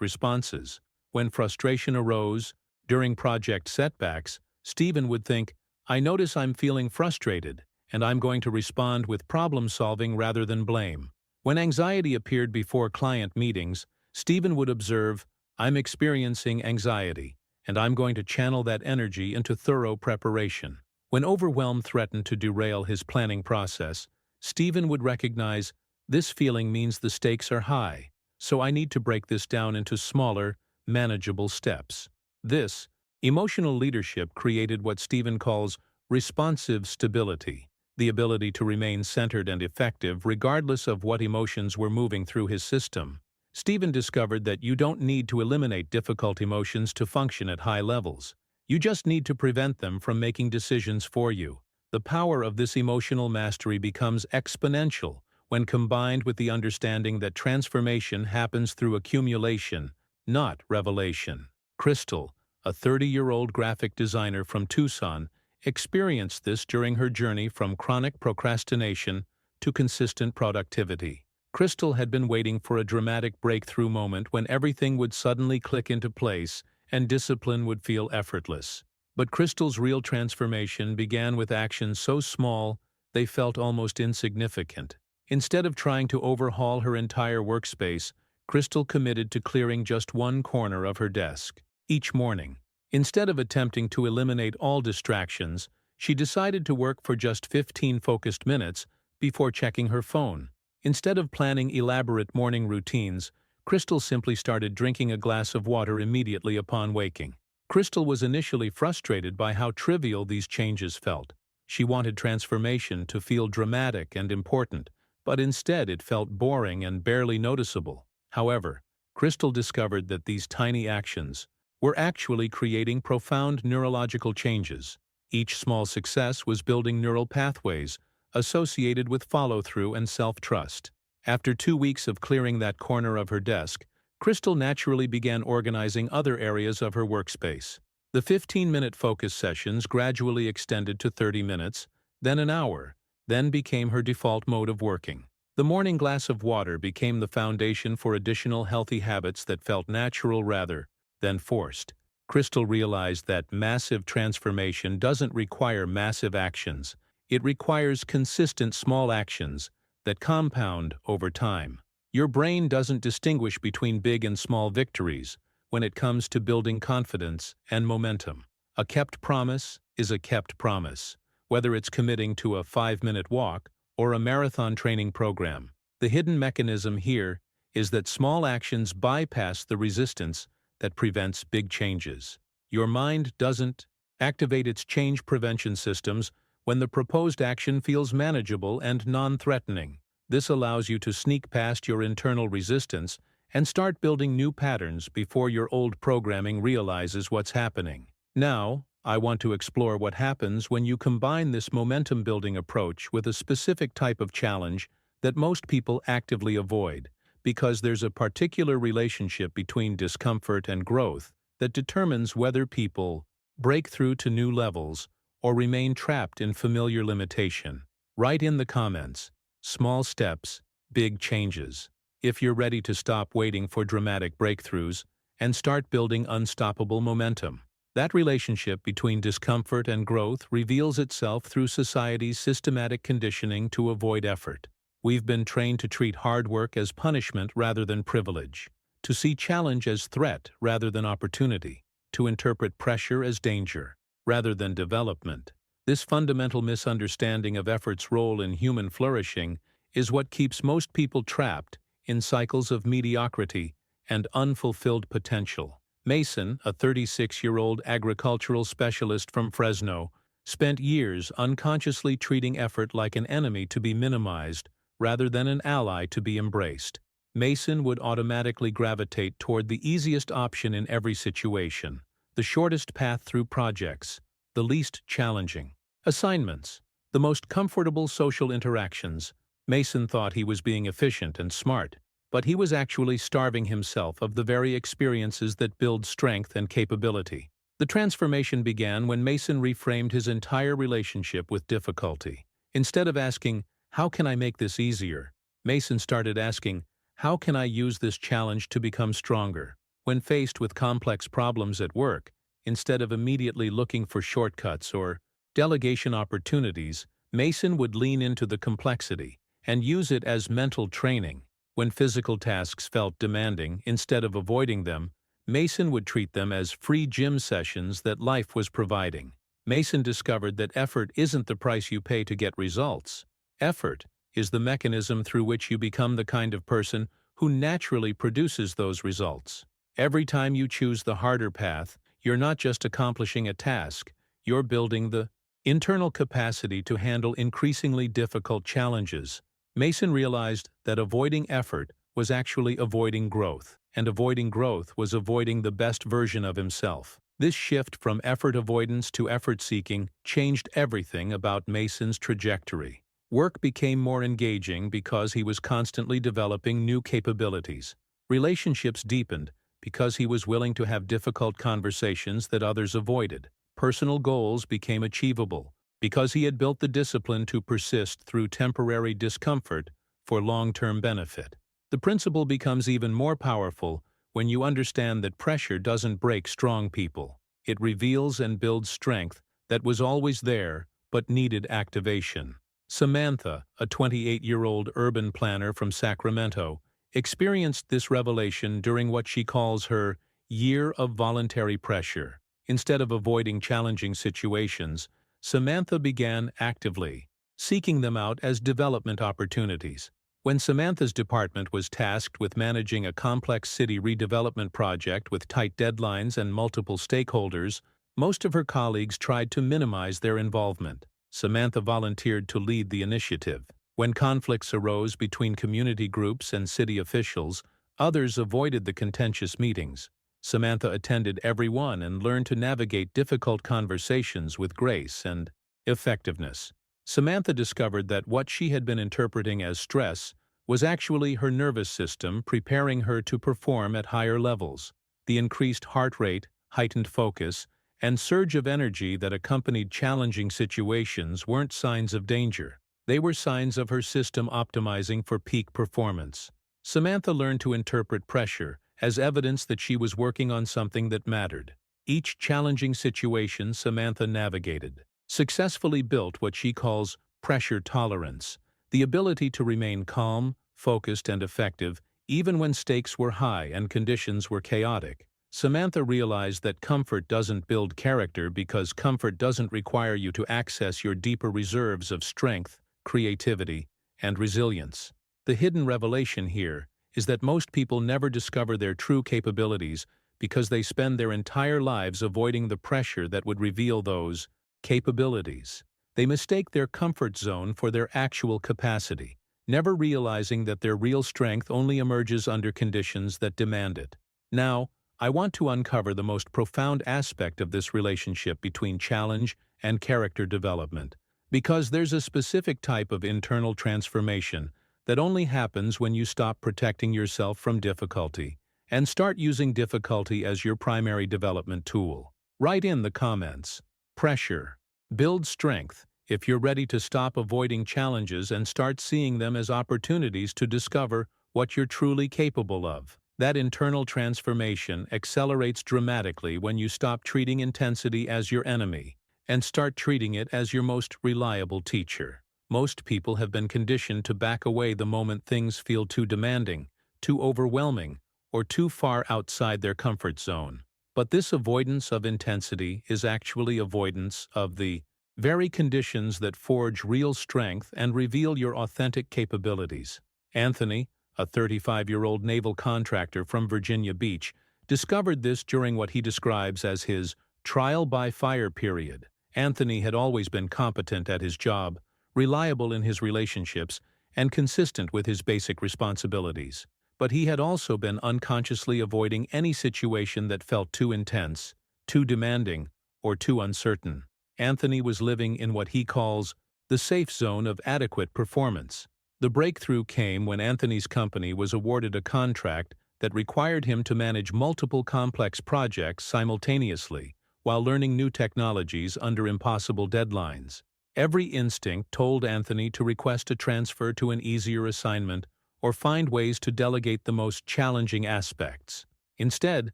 responses. When frustration arose during project setbacks, Stephen would think, "I notice I'm feeling frustrated, and I'm going to respond with problem-solving rather than blame." When anxiety appeared before client meetings, Stephen would observe, "I'm experiencing anxiety, and I'm going to channel that energy into thorough preparation." When overwhelm threatened to derail his planning process, Stephen would recognize, "This feeling means the stakes are high, so I need to break this down into smaller, manageable steps." This emotional leadership created what Stephen calls responsive stability, the ability to remain centered and effective regardless of what emotions were moving through his system. Stephen discovered that you don't need to eliminate difficult emotions to function at high levels. You just need to prevent them from making decisions for you. The power of this emotional mastery becomes exponential when combined with the understanding that transformation happens through accumulation, not revelation. Crystal, a 30-year-old graphic designer from Tucson, experienced this during her journey from chronic procrastination to consistent productivity. Crystal had been waiting for a dramatic breakthrough moment when everything would suddenly click into place and discipline would feel effortless. But Crystal's real transformation began with actions so small they felt almost insignificant. Instead of trying to overhaul her entire workspace, Crystal committed to clearing just one corner of her desk each morning. Instead of attempting to eliminate all distractions, she decided to work for just 15 focused minutes before checking her phone. Instead of planning elaborate morning routines, Crystal simply started drinking a glass of water immediately upon waking. Crystal was initially frustrated by how trivial these changes felt. She wanted transformation to feel dramatic and important, but instead it felt boring and barely noticeable. However, Crystal discovered that these tiny actions were actually creating profound neurological changes. Each small success was building neural pathways associated with follow-through and self-trust. After 2 weeks of clearing that corner of her desk, Crystal naturally began organizing other areas of her workspace. The 15-minute focus sessions gradually extended to 30 minutes, then an hour, then became her default mode of working. The morning glass of water became the foundation for additional healthy habits that felt natural rather than forced. Crystal realized that massive transformation doesn't require massive actions. It requires consistent small actions that compound over time. Your brain doesn't distinguish between big and small victories when it comes to building confidence and momentum. A kept promise is a kept promise, whether it's committing to a 5-minute walk or a marathon training program. The hidden mechanism here is that small actions bypass the resistance that prevents big changes. Your mind doesn't activate its change prevention systems when the proposed action feels manageable and non-threatening. This allows you to sneak past your internal resistance and start building new patterns before your old programming realizes what's happening. Now, I want to explore what happens when you combine this momentum-building approach with a specific type of challenge that most people actively avoid, because there's a particular relationship between discomfort and growth that determines whether people break through to new levels or remain trapped in familiar limitation. Write in the comments, small steps, big changes, if you're ready to stop waiting for dramatic breakthroughs and start building unstoppable momentum. That relationship between discomfort and growth reveals itself through society's systematic conditioning to avoid effort. We've been trained to treat hard work as punishment rather than privilege, to see challenge as threat rather than opportunity, to interpret pressure as danger rather than development. This fundamental misunderstanding of effort's role in human flourishing is what keeps most people trapped in cycles of mediocrity and unfulfilled potential. Mason, a 36-year-old agricultural specialist from Fresno, spent years unconsciously treating effort like an enemy to be minimized rather than an ally to be embraced. Mason would automatically gravitate toward the easiest option in every situation, the shortest path through projects, the least challenging assignments, the most comfortable social interactions. Mason thought he was being efficient and smart, but he was actually starving himself of the very experiences that build strength and capability. The transformation began when Mason reframed his entire relationship with difficulty. Instead of asking, "How can I make this easier?" Mason started asking, "How can I use this challenge to become stronger?" When faced with complex problems at work, instead of immediately looking for shortcuts or delegation opportunities, Mason would lean into the complexity and use it as mental training. When physical tasks felt demanding, instead of avoiding them, Mason would treat them as free gym sessions that life was providing. Mason discovered that effort isn't the price you pay to get results. Effort is the mechanism through which you become the kind of person who naturally produces those results. Every time you choose the harder path, you're not just accomplishing a task, you're building the internal capacity to handle increasingly difficult challenges. Mason realized that avoiding effort was actually avoiding growth, and avoiding growth was avoiding the best version of himself. This shift from effort avoidance to effort seeking changed everything about Mason's trajectory. Work became more engaging because he was constantly developing new capabilities. Relationships deepened because he was willing to have difficult conversations that others avoided. Personal goals became achievable because he had built the discipline to persist through temporary discomfort for long-term benefit. The principle becomes even more powerful when you understand that pressure doesn't break strong people. It reveals and builds strength that was always there but needed activation. Samantha, a 28-year-old urban planner from Sacramento, experienced this revelation during what she calls her year of voluntary pressure. Instead of avoiding challenging situations, Samantha began actively seeking them out as development opportunities. When Samantha's department was tasked with managing a complex city redevelopment project with tight deadlines and multiple stakeholders, most of her colleagues tried to minimize their involvement. Samantha volunteered to lead the initiative. When conflicts arose between community groups and city officials, others avoided the contentious meetings. Samantha attended every one and learned to navigate difficult conversations with grace and effectiveness. Samantha discovered that what she had been interpreting as stress was actually her nervous system preparing her to perform at higher levels. The increased heart rate, heightened focus, and surge of energy that accompanied challenging situations weren't signs of danger. They were signs of her system optimizing for peak performance. Samantha learned to interpret pressure as evidence that she was working on something that mattered. Each challenging situation Samantha navigated successfully built what she calls pressure tolerance, the ability to remain calm, focused, and effective even when stakes were high and conditions were chaotic. Samantha realized that comfort doesn't build character because comfort doesn't require you to access your deeper reserves of strength, creativity, and resilience. The hidden revelation here is that most people never discover their true capabilities because they spend their entire lives avoiding the pressure that would reveal those capabilities. They mistake their comfort zone for their actual capacity, never realizing that their real strength only emerges under conditions that demand it. Now, I want to uncover the most profound aspect of this relationship between challenge and character development, because there's a specific type of internal transformation that only happens when you stop protecting yourself from difficulty and start using difficulty as your primary development tool. Write in the comments. Pressure. Build strength if you're ready to stop avoiding challenges and start seeing them as opportunities to discover what you're truly capable of. That internal transformation accelerates dramatically when you stop treating intensity as your enemy and start treating it as your most reliable teacher. Most people have been conditioned to back away the moment things feel too demanding, too overwhelming, or too far outside their comfort zone. But this avoidance of intensity is actually avoidance of the very conditions that forge real strength and reveal your authentic capabilities. Anthony, a 35-year-old naval contractor from Virginia Beach, discovered this during what he describes as his trial-by-fire period. Anthony had always been competent at his job, reliable in his relationships, and consistent with his basic responsibilities. But he had also been unconsciously avoiding any situation that felt too intense, too demanding, or too uncertain. Anthony was living in what he calls the safe zone of adequate performance. The breakthrough came when Anthony's company was awarded a contract that required him to manage multiple complex projects simultaneously while learning new technologies under impossible deadlines. Every instinct told Anthony to request a transfer to an easier assignment or find ways to delegate the most challenging aspects. Instead,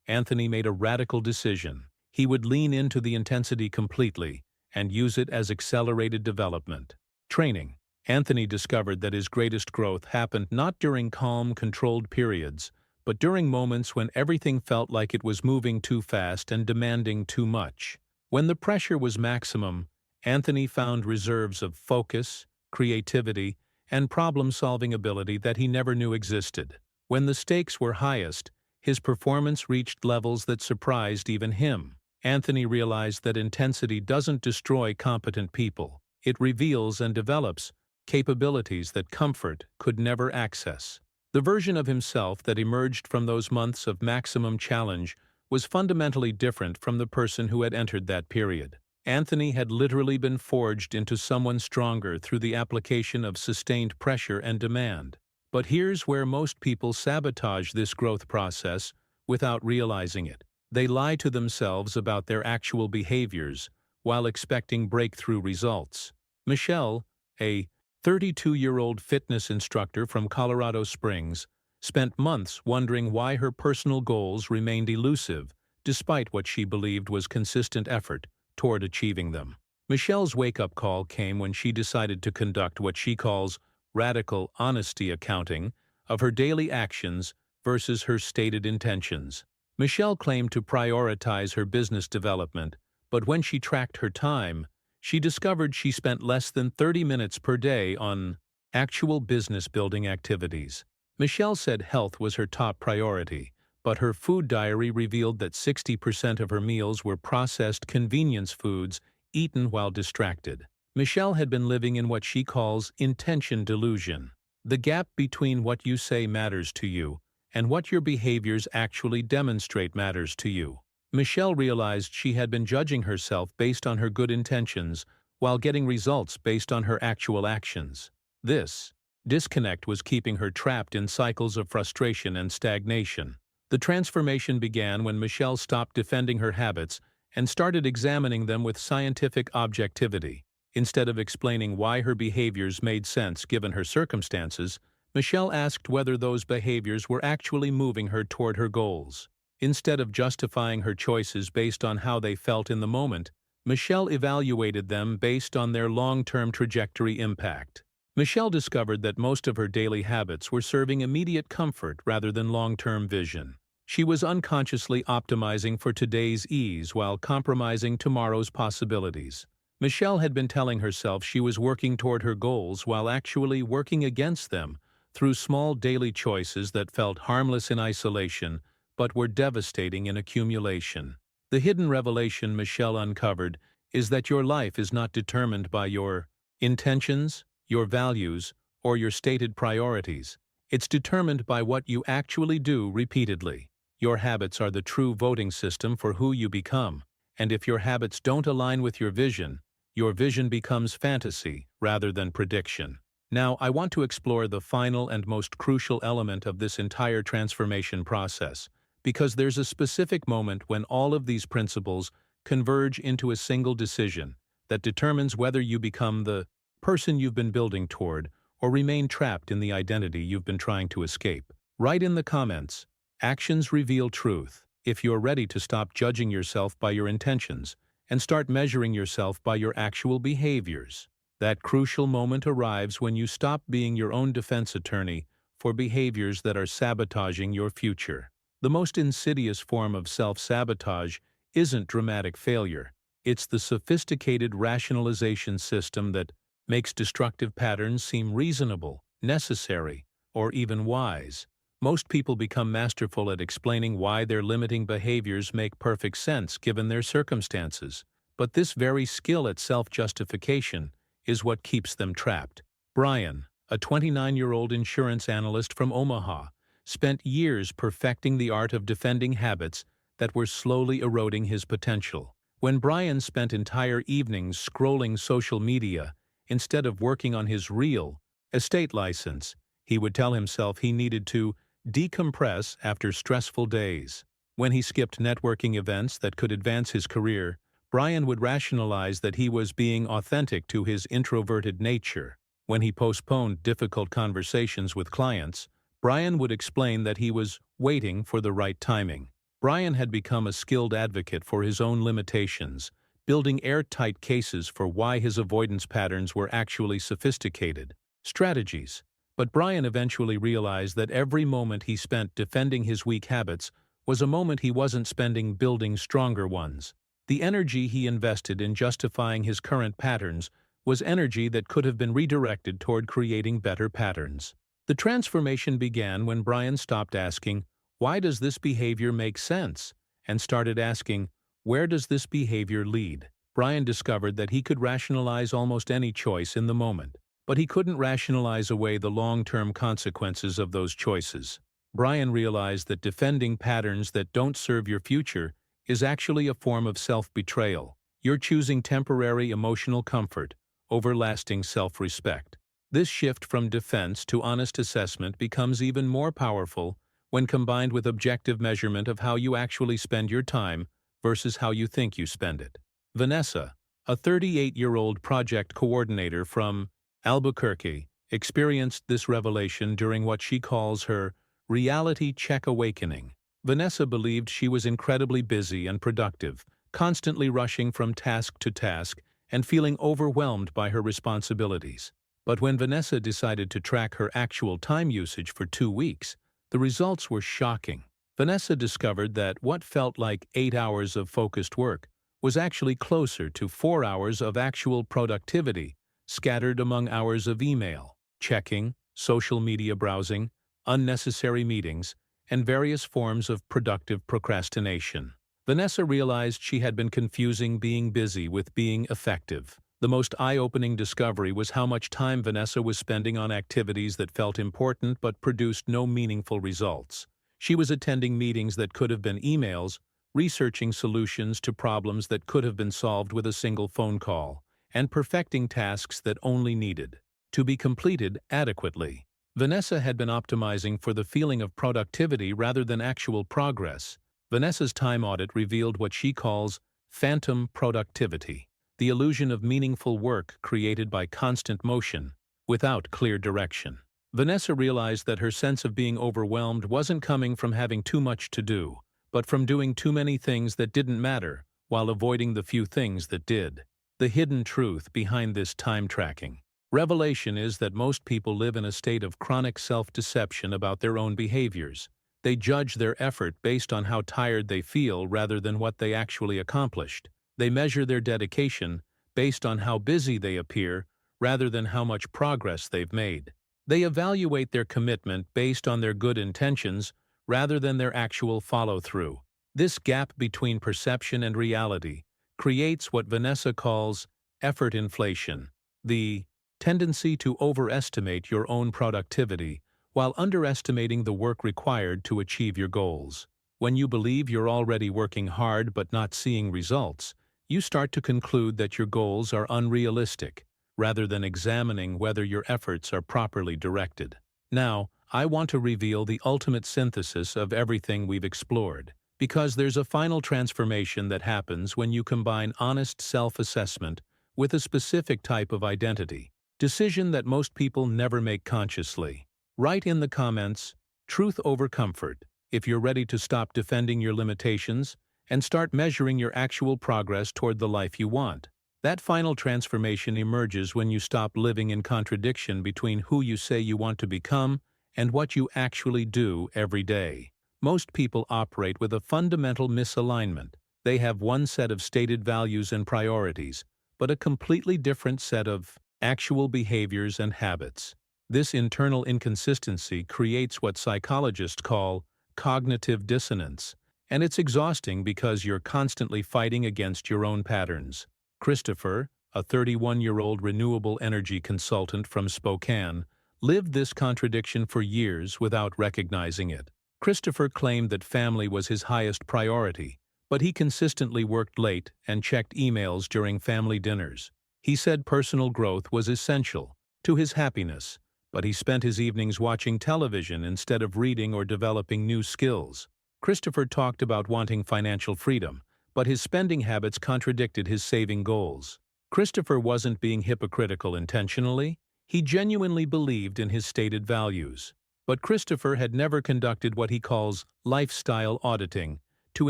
Anthony made a radical decision. He would lean into the intensity completely and use it as accelerated development. Training. Anthony discovered that his greatest growth happened not during calm, controlled periods, but during moments when everything felt like it was moving too fast and demanding too much. When the pressure was maximum, Anthony found reserves of focus, creativity, and problem-solving ability that he never knew existed. When the stakes were highest, his performance reached levels that surprised even him. Anthony realized that intensity doesn't destroy competent people. It reveals and develops capabilities that comfort could never access. The version of himself that emerged from those months of maximum challenge was fundamentally different from the person who had entered that period. Anthony had literally been forged into someone stronger through the application of sustained pressure and demand. But here's where most people sabotage this growth process without realizing it. They lie to themselves about their actual behaviors while expecting breakthrough results. Michelle, a 32-year-old fitness instructor from Colorado Springs, spent months wondering why her personal goals remained elusive despite what she believed was consistent effort toward achieving them. Michelle's wake-up call came when she decided to conduct what she calls radical honesty accounting of her daily actions versus her stated intentions. Michelle claimed to prioritize her business development, but when she tracked her time, she discovered she spent less than 30 minutes per day on actual business-building activities. Michelle said health was her top priority, but her food diary revealed that 60% of her meals were processed convenience foods eaten while distracted. Michelle had been living in what she calls intention delusion, the gap between what you say matters to you and what your behaviors actually demonstrate matters to you. Michelle realized she had been judging herself based on her good intentions while getting results based on her actual actions. This disconnect was keeping her trapped in cycles of frustration and stagnation. The transformation began when Michelle stopped defending her habits and started examining them with scientific objectivity. Instead of explaining why her behaviors made sense given her circumstances, Michelle asked whether those behaviors were actually moving her toward her goals. Instead of justifying her choices based on how they felt in the moment, Michelle evaluated them based on their long-term trajectory impact. Michelle discovered that most of her daily habits were serving immediate comfort rather than long-term vision. She was unconsciously optimizing for today's ease while compromising tomorrow's possibilities. Michelle had been telling herself she was working toward her goals while actually working against them through small daily choices that felt harmless in isolation but were devastating in accumulation. The hidden revelation Michelle uncovered is that your life is not determined by your intentions, your values, or your stated priorities. It's determined by what you actually do repeatedly. Your habits are the true voting system for who you become, and if your habits don't align with your vision becomes fantasy rather than prediction. Now, I want to explore the final and most crucial element of this entire transformation process, because there's a specific moment when all of these principles converge into a single decision that determines whether you become the person you've been building toward or remain trapped in the identity you've been trying to escape. Write in the comments, actions reveal truth, if you're ready to stop judging yourself by your intentions and start measuring yourself by your actual behaviors. That crucial moment arrives when you stop being your own defense attorney for behaviors that are sabotaging your future. The most insidious form of self-sabotage isn't dramatic failure. It's the sophisticated rationalization system that makes destructive patterns seem reasonable, necessary, or even wise. Most people become masterful at explaining why their limiting behaviors make perfect sense given their circumstances. But this very skill at self-justification is what keeps them trapped. Brian, a 29-year-old insurance analyst from Omaha, spent years perfecting the art of defending habits that were slowly eroding his potential. When Brian spent entire evenings scrolling social media instead of working on his real estate license, he would tell himself he needed to decompress after stressful days. When he skipped networking events that could advance his career, Brian would rationalize that he was being authentic to his introverted nature. When he postponed difficult conversations with clients, Brian would explain that he was waiting for the right timing. Brian had become a skilled advocate for his own limitations, building airtight cases for why his avoidance patterns were actually sophisticated strategies. But Brian eventually realized that every moment he spent defending his weak habits was a moment he wasn't spending building stronger ones. The energy he invested in justifying his current patterns was energy that could have been redirected toward creating better patterns. The transformation began when Brian stopped asking, "Why does this behavior make sense?" and started asking, "Where does this behavior lead?" Brian discovered that he could rationalize almost any choice in the moment, but he couldn't rationalize away the long-term consequences of those choices. Brian realized that defending patterns that don't serve your future is actually a form of self-betrayal. You're choosing temporary emotional comfort over lasting self-respect. This shift from defense to honest assessment becomes even more powerful when combined with objective measurement of how you actually spend your time versus how you think you spend it. Vanessa, a 38-year-old project coordinator from Albuquerque, experienced this revelation during what she calls her reality check awakening. Vanessa believed she was incredibly busy and productive, constantly rushing from task to task and feeling overwhelmed by her responsibilities. But when Vanessa decided to track her actual time usage for 2 weeks, the results were shocking. Vanessa discovered that what felt like 8 hours of focused work was actually closer to 4 hours of actual productivity, scattered among hours of email, checking, social media browsing, unnecessary meetings, and various forms of productive procrastination. Vanessa realized she had been confusing being busy with being effective. The most eye-opening discovery was how much time Vanessa was spending on activities that felt important but produced no meaningful results. She was attending meetings that could have been emails, researching solutions to problems that could have been solved with a single phone call, and perfecting tasks that only needed to be completed adequately. Vanessa had been optimizing for the feeling of productivity rather than actual progress. Vanessa's time audit revealed what she calls phantom productivity, the illusion of meaningful work created by constant motion, without clear direction. Vanessa realized that her sense of being overwhelmed wasn't coming from having too much to do, but from doing too many things that didn't matter while avoiding the few things that did. The hidden truth behind this time tracking revelation is that most people live in a state of chronic self-deception about their own behaviors. They judge their effort based on how tired they feel rather than what they actually accomplished. They measure their dedication based on how busy they appear rather than how much progress they've made. They evaluate their commitment based on their good intentions rather than their actual follow-through. This gap between perception and reality creates what Vanessa calls effort inflation, the tendency to overestimate your own productivity while underestimating the work required to achieve your goals. When you believe you're already working hard but not seeing results, you start to conclude that your goals are unrealistic, rather than examining whether your efforts are properly directed. Now, I want to reveal the ultimate synthesis of everything we've explored, because there's a final transformation that happens when you combine honest self-assessment with a specific type of identity, decision that most people never make consciously. Write in the comments, "Truth over comfort," if you're ready to stop defending your limitations and start measuring your actual progress toward the life you want. That final transformation emerges when you stop living in contradiction between who you say you want to become and what you actually do every day. Most people operate with a fundamental misalignment. They have one set of stated values and priorities, but a completely different set of actual behaviors and habits. This internal inconsistency creates what psychologists call cognitive dissonance, and it's exhausting because you're constantly fighting against your own patterns. Christopher, a 31-year-old renewable energy consultant from Spokane, lived this contradiction for years without recognizing it. Christopher claimed that family was his highest priority, but he consistently worked late and checked emails during family dinners. He said personal growth was essential to his happiness, but he spent his evenings watching television instead of reading or developing new skills. Christopher talked about wanting financial freedom, but his spending habits contradicted his saving goals. Christopher wasn't being hypocritical intentionally. He genuinely believed in his stated values. But Christopher had never conducted what he calls lifestyle auditing to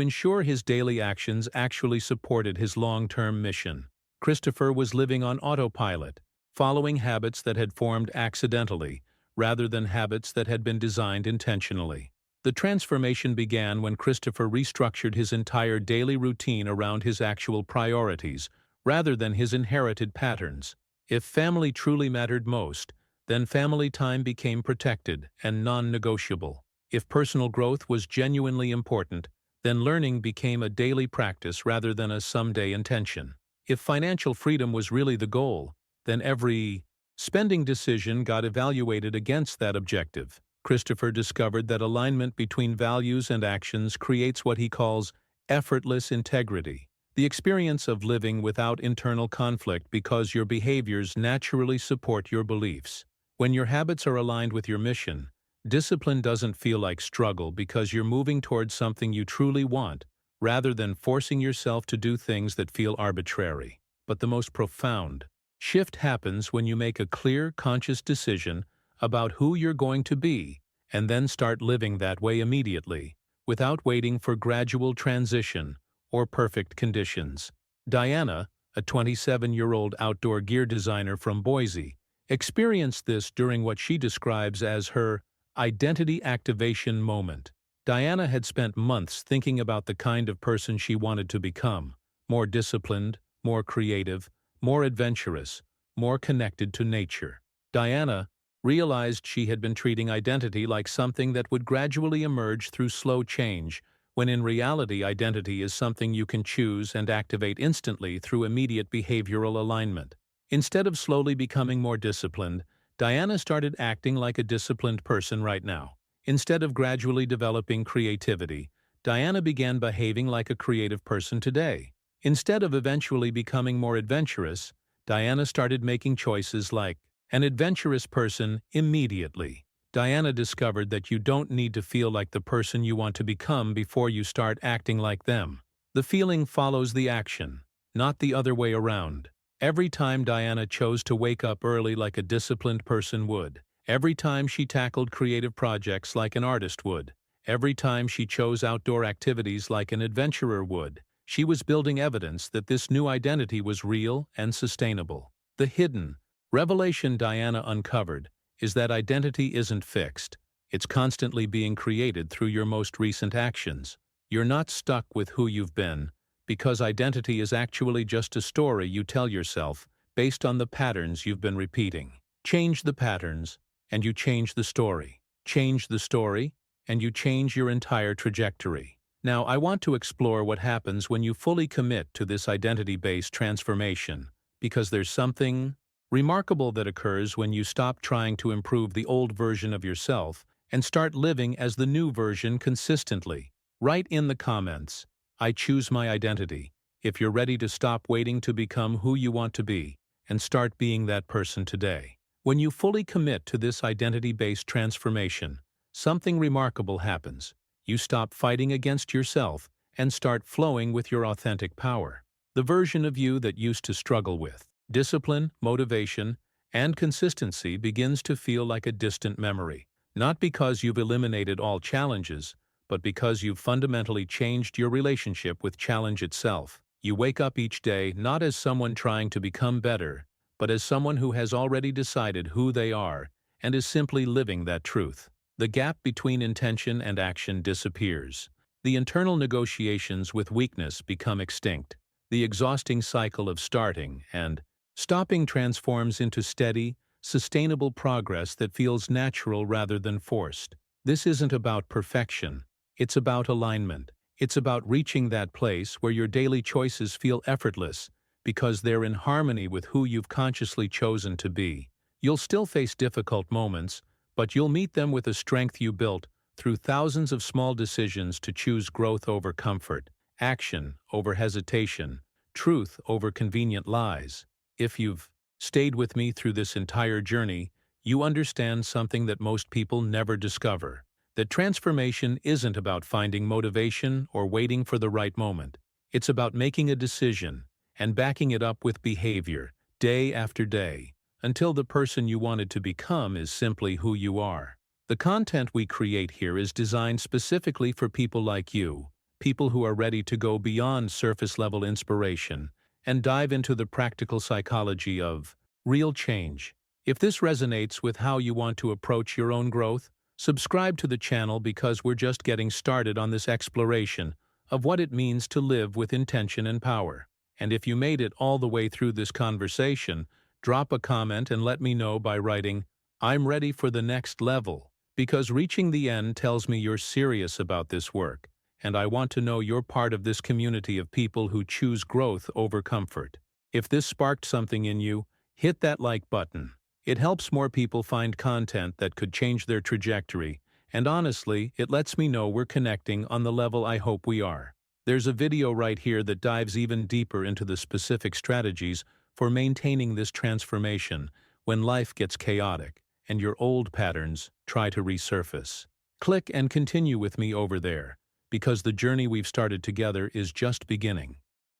ensure his daily actions actually supported his long-term mission. Christopher was living on autopilot, following habits that had formed accidentally, rather than habits that had been designed intentionally. The transformation began when Christopher restructured his entire daily routine around his actual priorities, rather than his inherited patterns. If family truly mattered most, then family time became protected and non-negotiable. If personal growth was genuinely important, then learning became a daily practice rather than a someday intention. If financial freedom was really the goal, then every spending decision got evaluated against that objective. Christopher discovered that alignment between values and actions creates what he calls effortless integrity, the experience of living without internal conflict because your behaviors naturally support your beliefs. When your habits are aligned with your mission, discipline doesn't feel like struggle because you're moving towards something you truly want, rather than forcing yourself to do things that feel arbitrary. But the most profound shift happens when you make a clear, conscious decision about who you're going to be, and then start living that way immediately, without waiting for gradual transition or perfect conditions. Diana, a 27-year-old outdoor gear designer from Boise, experienced this during what she describes as her identity activation moment. Diana had spent months thinking about the kind of person she wanted to become: more disciplined, more creative, more adventurous, more connected to nature. Diana realized she had been treating identity like something that would gradually emerge through slow change, when in reality identity is something you can choose and activate instantly through immediate behavioral alignment. Instead of slowly becoming more disciplined, Diana started acting like a disciplined person right now. Instead of gradually developing creativity, Diana began behaving like a creative person today. Instead of eventually becoming more adventurous, Diana started making choices like an adventurous person immediately. Diana discovered that you don't need to feel like the person you want to become before you start acting like them. The feeling follows the action, not the other way around. Every time Diana chose to wake up early like a disciplined person would, every time she tackled creative projects like an artist would, every time she chose outdoor activities like an adventurer would, she was building evidence that this new identity was real and sustainable. The hidden revelation Diana uncovered is that identity isn't fixed. It's constantly being created through your most recent actions. You're not stuck with who you've been, because identity is actually just a story you tell yourself based on the patterns you've been repeating. Change the patterns, and you change the story. Change the story, and you change your entire trajectory. Now, I want to explore what happens when you fully commit to this identity-based transformation, because there's something remarkable that occurs when you stop trying to improve the old version of yourself and start living as the new version consistently. Write in the comments, "I choose my identity," if you're ready to stop waiting to become who you want to be and start being that person today. When you fully commit to this identity-based transformation, something remarkable happens. You stop fighting against yourself and start flowing with your authentic power. The version of you that used to struggle with discipline, motivation, and consistency begins to feel like a distant memory, not because you've eliminated all challenges, but because you've fundamentally changed your relationship with challenge itself. You wake up each day not as someone trying to become better, but as someone who has already decided who they are and is simply living that truth. The gap between intention and action disappears. The internal negotiations with weakness become extinct. The exhausting cycle of starting and stopping transforms into steady, sustainable progress that feels natural rather than forced. This isn't about perfection. It's about alignment. It's about reaching that place where your daily choices feel effortless because they're in harmony with who you've consciously chosen to be. You'll still face difficult moments, but you'll meet them with a strength you built through thousands of small decisions to choose growth over comfort, action over hesitation, truth over convenient lies. If you've stayed with me through this entire journey, you understand something that most people never discover. That transformation isn't about finding motivation or waiting for the right moment. It's about making a decision and backing it up with behavior, day after day, until the person you wanted to become is simply who you are. The content we create here is designed specifically for people like you, people who are ready to go beyond surface-level inspiration and dive into the practical psychology of real change. If this resonates with how you want to approach your own growth, subscribe to the channel because we're just getting started on this exploration of what it means to live with intention and power. And if you made it all the way through this conversation, drop a comment and let me know by writing, "I'm ready for the next level," because reaching the end tells me you're serious about this work, and I want to know you're part of this community of people who choose growth over comfort. If this sparked something in you, hit that like button. It helps more people find content that could change their trajectory, and honestly, it lets me know we're connecting on the level I hope we are. There's a video right here that dives even deeper into the specific strategies for maintaining this transformation when life gets chaotic and your old patterns try to resurface. Click and continue with me over there, because the journey we've started together is just beginning.